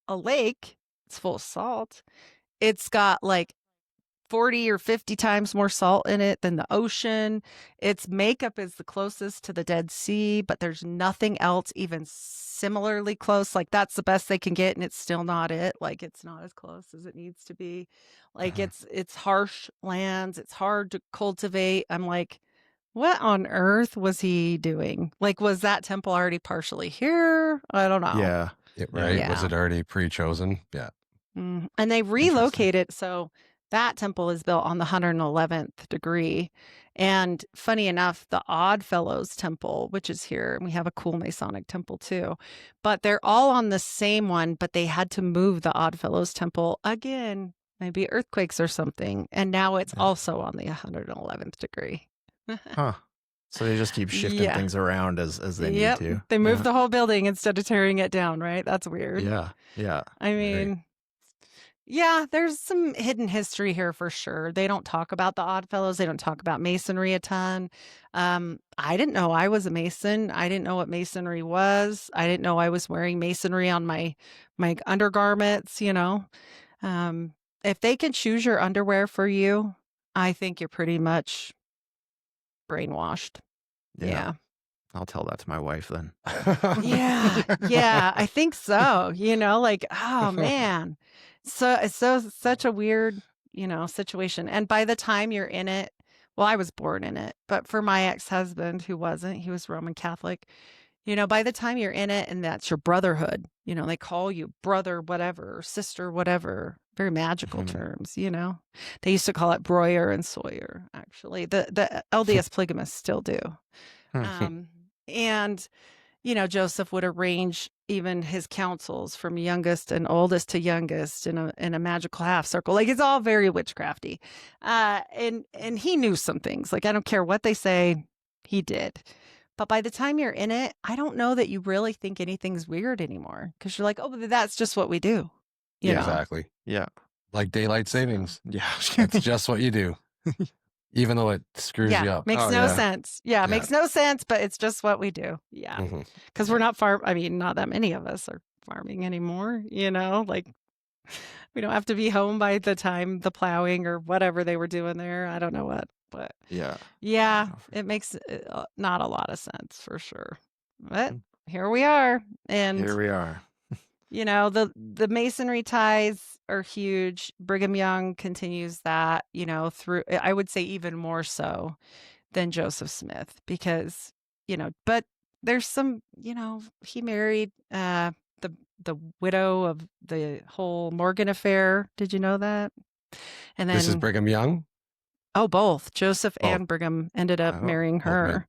a lake. It's full of salt. It's got like 40 or 50 times more salt in it than the ocean. Its makeup is the closest to the Dead Sea, but there's nothing else even similarly close. Like that's the best they can get, and it's still not it. Like it's not as close as it needs to be. Like it's harsh lands. It's hard to cultivate. I'm like, what on earth was he doing? Like, was that temple already partially here? I don't know. Yeah. Right. Yeah. Was it already pre-chosen? Yeah. And they relocated. So that temple is built on the 111th degree. And funny enough, the Oddfellows temple, which is here, and we have a cool Masonic temple too, but they're all on the same one, but they had to move the Oddfellows temple again, maybe earthquakes or something. And now it's also on the 111th degree. So they just keep shifting things around as they need to. They move the whole building instead of tearing it down, right? That's weird. Yeah. I mean, there's some hidden history here for sure. They don't talk about the Oddfellows. They don't talk about Masonry a ton. I didn't know I was a Mason. I didn't know what Masonry was. I didn't know I was wearing Masonry on my undergarments, If they can choose your underwear for you, I think you're pretty much brainwashed. Yeah. I'll tell that to my wife then. Yeah, I think so. Like, oh man. So it's such a weird, situation. And by the time you're in it, well, I was born in it, but for my ex-husband who wasn't, he was Roman Catholic, by the time you're in it and that's your brotherhood, they call you brother, whatever, or sister, whatever, very magical terms, They used to call it Breuer and Sawyer, actually. The LDS polygamists still do. And, Joseph would arrange even his councils from youngest and oldest to youngest in a magical half circle. Like it's all very witchcrafty. And he knew some things. Like I don't care what they say, he did. But by the time you're in it, I don't know that you really think anything's weird anymore because you're like, oh, that's just what we do. You know? Exactly. Yeah. Like daylight savings. Yeah. It's just what you do. Even though it screws you up. Makes no sense. Yeah, makes no sense, but it's just what we do. Yeah. Because we're not not that many of us are farming anymore, like we don't have to be home by the time the plowing or whatever they were doing there. I don't know what, but it makes not a lot of sense for sure. But here we are. And here we are. The Masonry ties are huge. Brigham Young continues that, through, I would say even more so than Joseph Smith because, but there's some, he married the widow of the whole Morgan affair. Did you know that? And then this is Brigham Young? Oh, both. Joseph and Brigham ended up marrying her.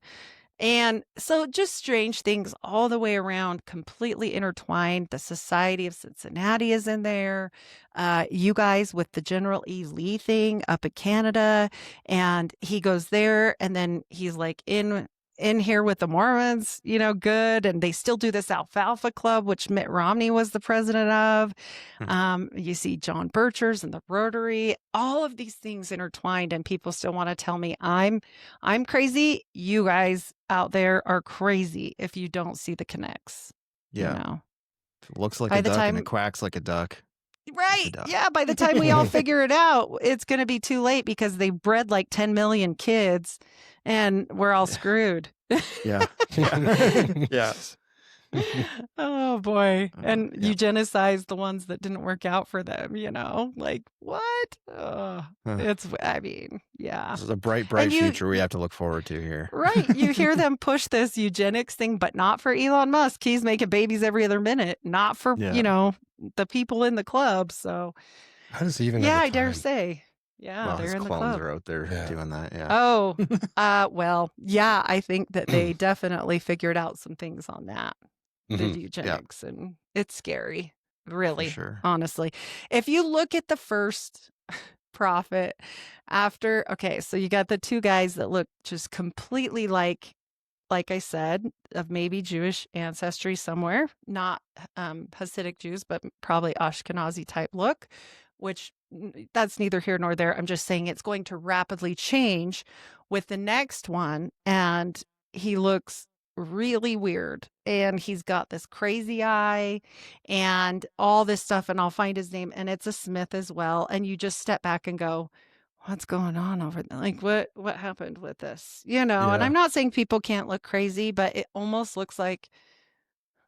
And so just strange things all the way around, completely intertwined. The Society of Cincinnati is in there. You guys with the General E. Lee thing up in Canada. And he goes there and then he's like in here with the Mormons, good. And they still do this Alfalfa Club, which Mitt Romney was the president of. You see John Birchers and the Rotary, all of these things intertwined. And people still want to tell me I'm crazy. You guys out there are crazy if you don't see the connects. Yeah. If it looks like By a the duck and time- it quacks like a duck. Right. duck. Yeah. By the time we all figure it out, it's going to be too late because they bred like 10 million kids and we're all screwed. Yeah. Yeah. Oh boy. And yeah. eugenicize the ones that didn't work out for them, like what? It's, I mean, yeah. This is a bright And you- future we have to look forward to here. Right. You hear them push this eugenics thing, but not for Elon Musk. He's making babies every other minute, not for, Yeah. the people in the club. So, How does he even yeah, have the I dare time? say. Yeah, well, they're his in the clones club. are out there Yeah. doing that. Yeah. Oh, well, yeah, I think that they definitely figured out some things on that, the Mhm. eugenics, and it's scary, really, sure. honestly. If you look at the first prophet after, okay, so you got the two guys that look just completely like I said, of maybe Jewish ancestry somewhere, not Hasidic Jews, but probably Ashkenazi type look, which that's neither here nor there. I'm just saying it's going to rapidly change with the next one. And he looks really weird. And he's got this crazy eye and all this stuff. And I'll find his name. And it's a Smith as well. And you just step back and go, what's going on over there? Like what happened with this? And Yeah. I'm not saying people can't look crazy, but it almost looks like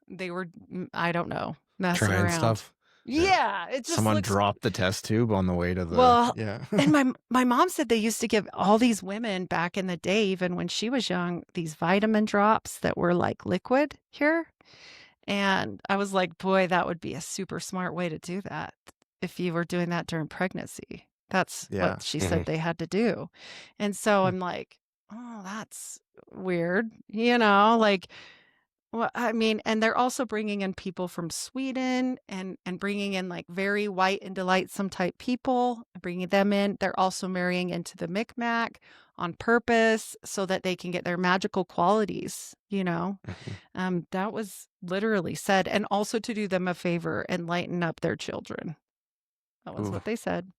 they were, I don't know, messing Trying around. stuff. Yeah, it just Someone looks. dropped the test tube on the way to the. Well, yeah. And my mom said they used to give all these women back in the day, even when she was young, these vitamin drops that were like liquid here. And I was like, boy, that would be a super smart way to do that if you were doing that during pregnancy. That's Yeah. what she said they had to do. And so I'm like, oh, that's weird. Like, well, I mean, and they're also bringing in people from Sweden and bringing in like very white and delightsome type people, bringing them in. They're also marrying into the Micmac on purpose so that they can get their magical qualities, That was literally said, and also to do them a favor and lighten up their children. That was Ooh. what they said.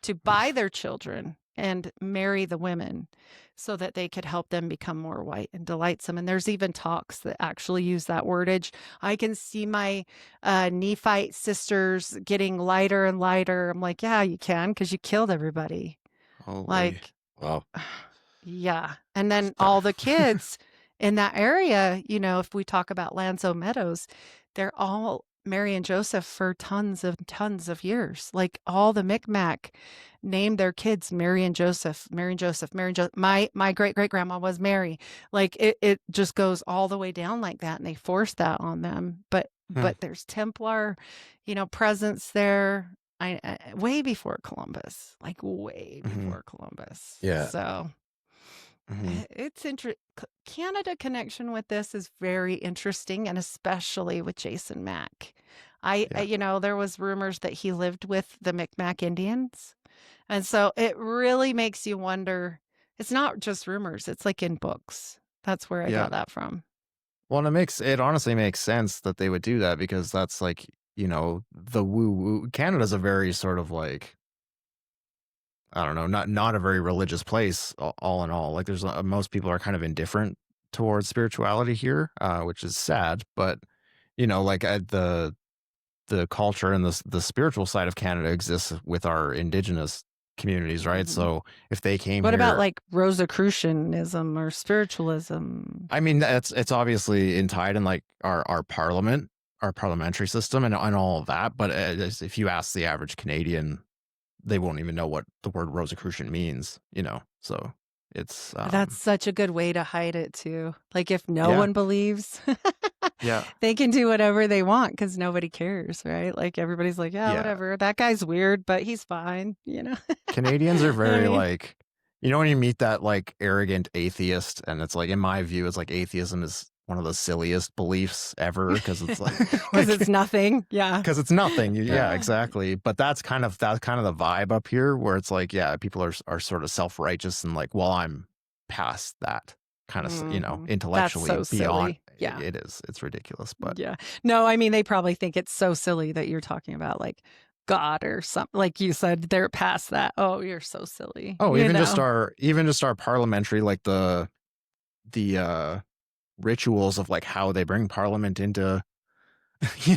To buy their children and marry the women so that they could help them become more white and delightsome. And there's even talks that actually use that wordage. I can see my Nephite sisters getting lighter and lighter. I'm like, yeah, you can, because you killed everybody. Holy. Like, Wow. yeah. And then all the kids in that area, if we talk about Lanzo Meadows, they're all Mary and Joseph for tons of years. Like all the Micmac named their kids Mary and Joseph, Mary and Joseph, Mary and Joseph. My great-great-grandma was Mary. Like it just goes all the way down like that, and they force that on them. But there's Templar, presence there. I way before Columbus, like way before Columbus. Yeah. So it's interesting. Canada connection with this is very interesting, and especially with Jason Mack. There was rumors that he lived with the Micmac Indians, and so it really makes you wonder. It's not just rumors; it's like in books. That's where I got that from. Well, and it honestly makes sense that they would do that, because that's like, the woo-woo. Canada's a very sort of like, I don't know, not a very religious place, all in all. Like there's most people are kind of indifferent towards spirituality here, which is sad. But like the culture and the spiritual side of Canada exists with our Indigenous communities, right? So if they came What here, about like Rosicrucianism or spiritualism? I mean, it's obviously tied in like our parliament, our parliamentary system, and all of that. But if you ask the average Canadian, they won't even know what the word Rosicrucian means, So it's that's such a good way to hide it too. Like if no one believes, they can do whatever they want because nobody cares, right? Like everybody's like, yeah, whatever. That guy's weird, but he's fine, Canadians are very like, when you meet that like arrogant atheist, and it's like, in my view, it's like atheism is one of the silliest beliefs ever, because it's like because it's nothing. Yeah, because it's nothing. Yeah, exactly. But that's kind of the vibe up here, where it's like, people are sort of self-righteous and like, well, I'm past that kind of intellectually that's so beyond. Silly. Yeah, it is. It's ridiculous. But no, I mean they probably think it's so silly that you're talking about like God or something. Like you said, they're past that. Oh, you're so silly. Oh, even just our parliamentary, like the rituals of like how they bring parliament into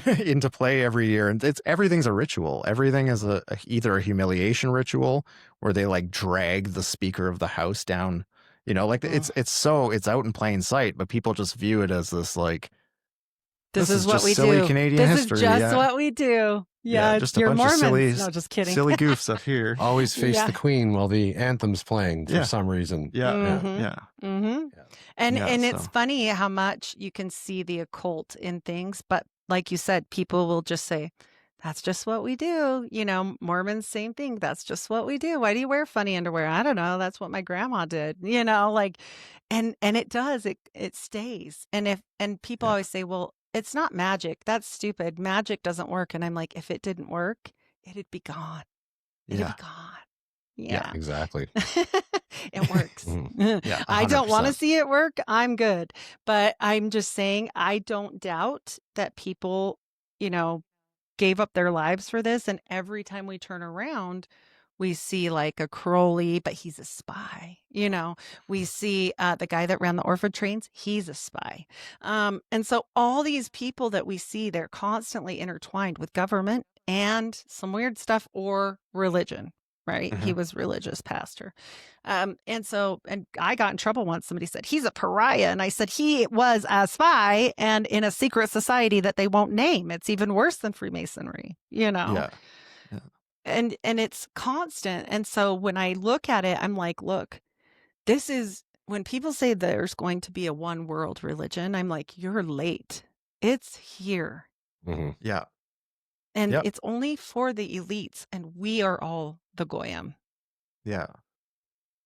into play every year, and everything's a ritual. Everything is either a humiliation ritual where they like drag the Speaker of the House down. Like it's out in plain sight, but people just view it as this like this is what just we silly do. Canadian this history. is just what we do. Yeah, just a you're bunch Mormons. of silly, no, just kidding. silly goofs up here. Always face the Queen while the anthem's playing for Yeah. some reason. Yeah, Mhm. yeah. Mm-hmm. And Yeah, it's funny how much you can see the occult in things, but like you said, people will just say, "That's just what we do." Mormons, same thing. That's just what we do. Why do you wear funny underwear? I don't know. That's what my grandma did. And it does. It stays. And people always say, "Well, it's not magic. That's stupid. Magic doesn't work." And I'm like, if it didn't work, it'd be gone. It'd be gone. Yeah, exactly. It works. Yeah, I don't want to 100%. see it work. I'm good. But I'm just saying, I don't doubt that people, gave up their lives for this. And every time we turn around, we see like a Crowley, but he's a spy. We see the guy that ran the orphan trains. He's a spy. And so all these people that we see, they're constantly intertwined with government and some weird stuff or religion. Right. He was religious pastor. And I got in trouble once. Somebody said, he's a pariah. And I said, he was a spy and in a secret society that they won't name. It's even worse than Freemasonry, Yeah. And it's constant. And so when I look at it, I'm like, look, this is when people say there's going to be a one world religion, I'm like, you're late. It's here. Mm-hmm. Yeah. And it's only for the elites, and we are all the goyim. Yeah.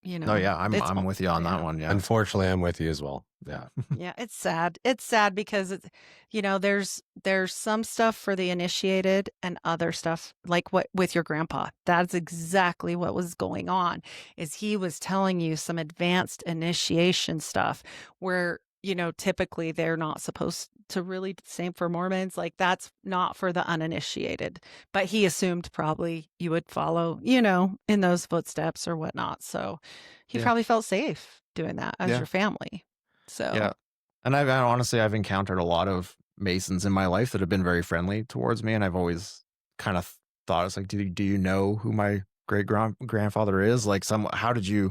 No, yeah, I'm with you on that one. Yeah. Unfortunately, I'm with you as well. Yeah. Yeah, it's sad. It's sad because there's some stuff for the initiated and other stuff like what with your grandpa. That's exactly what was going on. Is he was telling you some advanced initiation stuff where typically they're not supposed to really, same for Mormons, like that's not for the uninitiated, but he assumed probably you would follow, in those footsteps or whatnot. So he probably felt safe doing that as your family. So, yeah. And I've encountered a lot of Masons in my life that have been very friendly towards me. And I've always kind of thought, it's like, do you know who my great grandfather is? Like how did you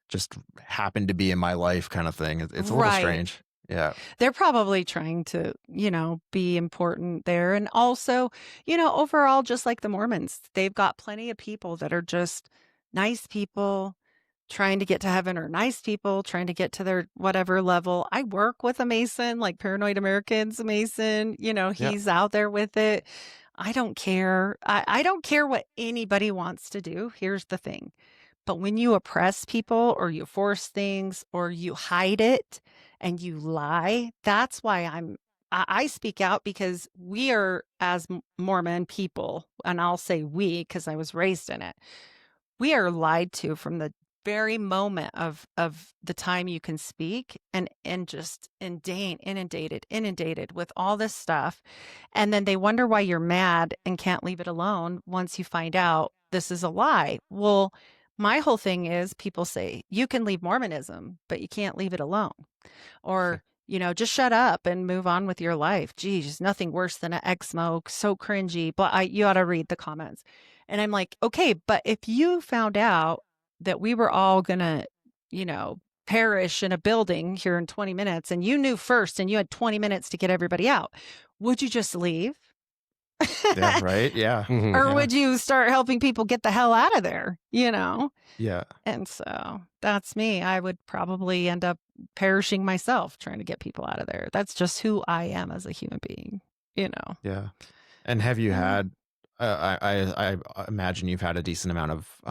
just happen to be in my life kind of thing? It's a little strange. Yeah. They're probably trying to, be important there. And also, overall, just like the Mormons, they've got plenty of people that are just nice people trying to get to heaven, or nice people trying to get to their whatever level. I work with a Mason, like Paranoid American's a Mason, he's out there with it. I don't care. I don't care what anybody wants to do. Here's the thing. But when you oppress people or you force things or you hide it and you lie, that's why I speak out, because we are, as Mormon people, and I'll say we because I was raised in it, we are lied to from the very moment of the time you can speak and just inundated with all this stuff. And then they wonder why you're mad and can't leave it alone once you find out this is a lie. Well, my whole thing is people say you can leave Mormonism, but you can't leave it alone. Or, just shut up and move on with your life. Geez, nothing worse than an ex-smoke. So cringy. But you ought to read the comments. And I'm like, okay, but if you found out that we were all going to, perish in a building here in 20 minutes and you knew first and you had 20 minutes to get everybody out, would you just leave? Yeah, right. Yeah. Or would you start helping people get the hell out of there? Yeah. And so that's me. I would probably end up perishing myself trying to get people out of there. That's just who I am as a human being, Yeah. And have you had, I imagine you've had a decent amount of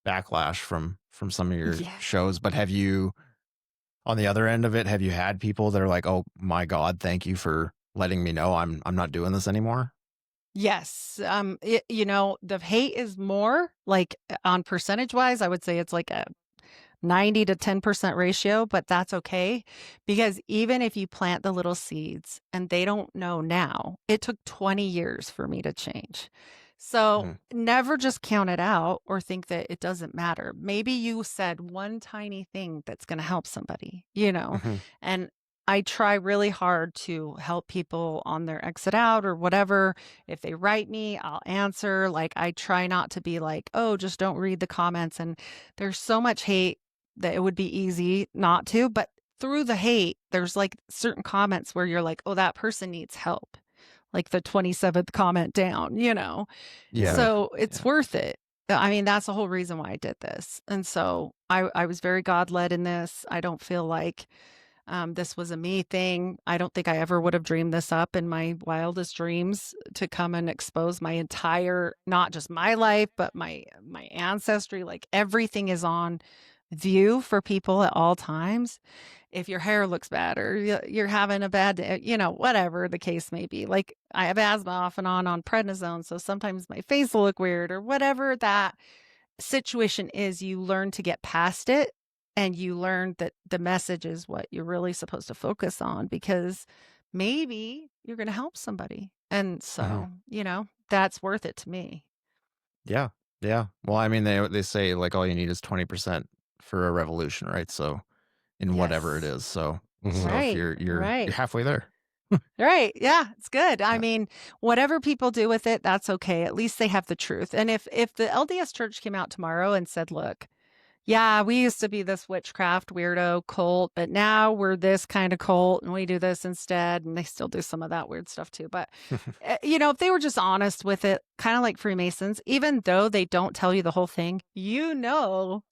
backlash from some of your shows, but have you, on the other end of it, have you had people that are like, oh my God, thank you for letting me know I'm not doing this anymore? Yes. The hate is more like on percentage wise, I would say it's like a 90 to 10% ratio, but that's okay. Because even if you plant the little seeds and they don't know now, it took 20 years for me to change. So never just count it out or think that it doesn't matter. Maybe you said one tiny thing that's going to help somebody, and I try really hard to help people on their exit out or whatever. If they write me, I'll answer. Like, I try not to be like, oh, just don't read the comments. And there's so much hate that it would be easy not to. But through the hate, there's like certain comments where you're like, oh, that person needs help. Like the 27th comment down, Yeah. So it's worth it. I mean, that's the whole reason why I did this. And so I was very God-led in this. I don't feel like this was a me thing. I don't think I ever would have dreamed this up in my wildest dreams to come and expose my entire, not just my life, but my ancestry. Like, everything is on view for people at all times. If your hair looks bad or you're having a bad day, whatever the case may be. Like, I have asthma off and on prednisone, so sometimes my face will look weird or whatever that situation is. You learn to get past it, and you learn that the message is what you're really supposed to focus on, because maybe you're going to help somebody. And so, that's worth it to me. Yeah. Yeah. Well, I mean, they say like all you need is 20% for a revolution, right? So in whatever it is. So, so Right. if you're Right. halfway there. Right. Yeah, it's good. I Yeah. mean, whatever people do with it, that's okay. At least they have the truth. And if the LDS Church came out tomorrow and said, look, yeah, we used to be this witchcraft weirdo cult, but now we're this kind of cult and we do this instead. And they still do some of that weird stuff too. But, if they were just honest with it, kind of like Freemasons, even though they don't tell you the whole thing,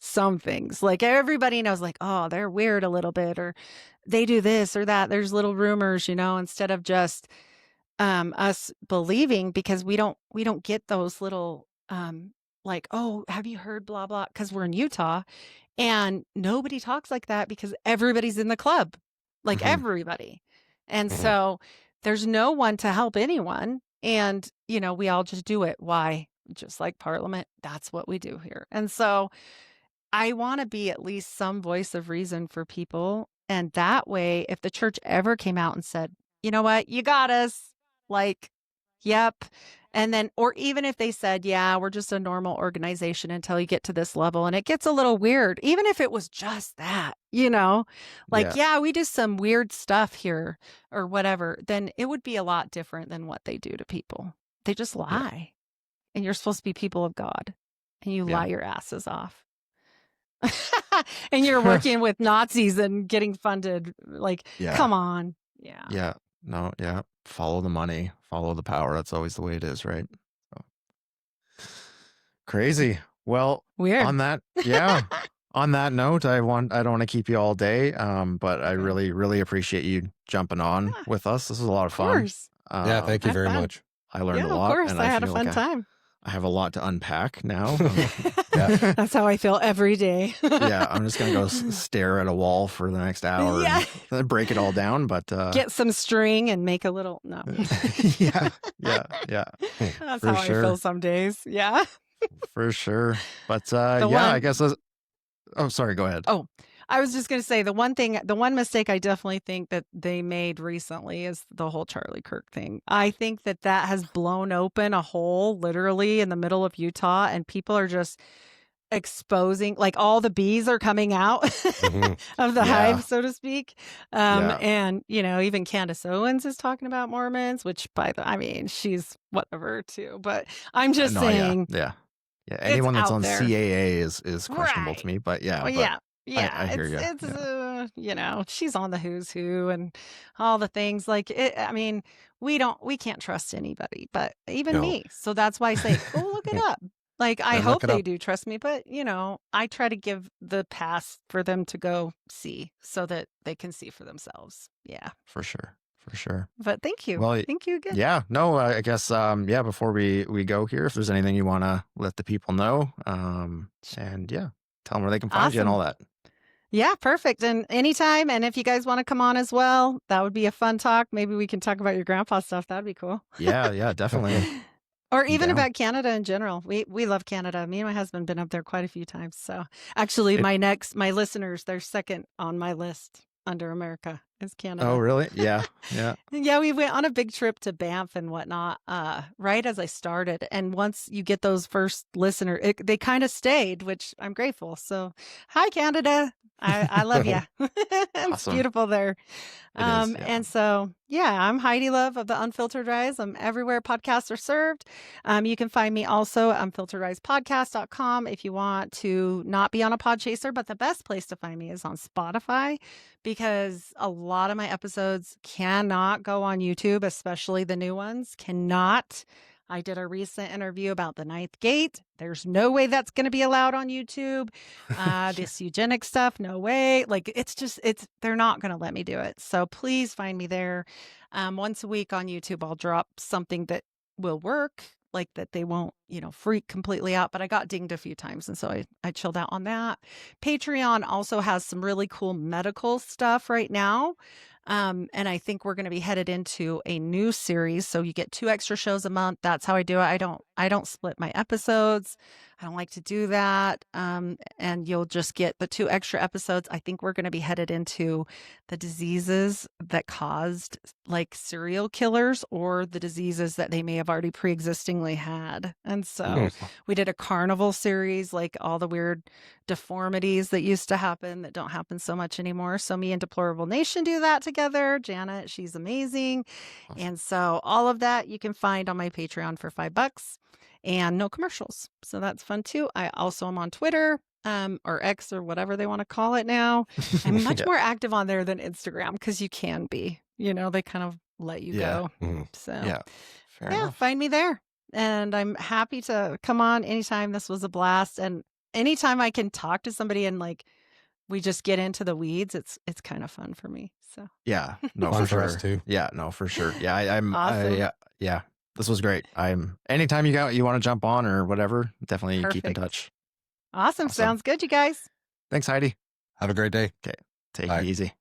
some things. Like, everybody knows, like, oh, they're weird a little bit, or they do this or that. There's little rumors, instead of just us believing, because we don't get those little like, oh, have you heard blah blah, because we're in Utah and nobody talks like that because everybody's in the club, like everybody. And so there's no one to help anyone, and we all just do it. Why? Just like Parliament, that's what we do here. And so I want to be at least some voice of reason for people. And that way, if the church ever came out and said, you know what, you got us, like, yep. And then, or even if they said, yeah, we're just a normal organization until you get to this level and it gets a little weird, even if it was just that, like, yeah, we do some weird stuff here or whatever, then it would be a lot different than what they do to people. They just lie. And you're supposed to be people of God, and you lie your asses off. And you're working with Nazis and getting funded. Like, come on. Yeah. Yeah. No. Yeah. Follow the money, follow the power. That's always the way it is, right? So. Crazy. Well, weird. On that note, I don't want to keep you all day. But I really, really appreciate you jumping on with us. This was a lot of fun. Course. Thank you very much. I learned a lot. Of course. And I had a fun time. I have a lot to unpack now. That's how I feel every day. I'm just going to go stare at a wall for the next hour and break it all down. But get some string and make a little, no. Yeah. That's how I feel some days. Yeah. For sure. But I guess, sorry, go ahead. Oh, I was just going to say the one mistake I definitely think that they made recently is the whole Charlie Kirk thing. I think that has blown open a hole literally in the middle of Utah, and people are just exposing, like, all the bees are coming out of the hive, so to speak. And, even Candace Owens is talking about Mormons, which she's whatever too. But I'm just saying. Yeah. Anyone that's on there. CAA is questionable to me, but I hear you. It's she's on the who's who and all the things, like it. I mean, we can't trust anybody, but even me. So that's why I say, go look it up. Like, I hope they do trust me, but I try to give the pass for them to go see so that they can see for themselves. Yeah, for sure. But thank you. Well, thank you again. Yeah, no, I guess, before we go here, if there's anything you want to let the people know, and tell them where they can find you and all that. Yeah, perfect. And anytime. And if you guys want to come on as well, that would be a fun talk. Maybe we can talk about your grandpa stuff. That'd be cool. Yeah, definitely. Or even about Canada in general. We love Canada. Me and my husband been up there quite a few times. So actually my listeners, they're second on my list under America. is Canada. Oh, really? Yeah. Yeah. Yeah, we went on a big trip to Banff and whatnot, right as I started. And once you get those first listeners, they kind of stayed, which I'm grateful. So, hi, Canada. I love you. It's Awesome. beautiful there. It is, yeah. And so, yeah, I'm Heidi Love of the Unfiltered Rise. I'm everywhere podcasts are served. You can find me also at unfilteredrisepodcast.com if you want to not be on a pod chaser, but the best place to find me is on Spotify, because a lot of my episodes cannot go on YouTube, especially the new ones. Cannot. I did a recent interview about the ninth gate. There's no way that's going to be allowed on YouTube. This eugenic stuff, no way. Like, they're not going to let me do it. So please find me there. Once a week on YouTube, I'll drop something that will work, like that they won't, freak completely out. But I got dinged a few times, and so I chilled out on that. Patreon also has some really cool medical stuff right now. And I think we're going to be headed into a new series. So you get 2 extra shows a month. That's how I do it. I don't split my episodes. I don't like to do that. And you'll just get the 2 extra episodes. I think we're going to be headed into the diseases that caused like serial killers, or the diseases that they may have already pre-existingly had. And so we did a carnival series, like all the weird deformities that used to happen that don't happen so much anymore. So me and Deplorable Nation do that together. Janet, she's amazing. Awesome. And so all of that you can find on my Patreon for $5 and no commercials. So that's fun too. I also am on Twitter, or X, or whatever they want to call it now. I'm much more active on there than Instagram, because you can be, they kind of let you go. So Fair enough. find me there. And I'm happy to come on anytime. This was a blast. And anytime I can talk to somebody and like we just get into the weeds, it's kind of fun for me. So Yeah, no, Fun for for sure. us too. Yeah, no, for sure. Yeah, I'm. Awesome. Yeah, this was great. Anytime you want to jump on or whatever, definitely keep in Perfect. touch. Awesome. Sounds good, you guys. Thanks, Heidi. Have a great day. Take Bye. it easy.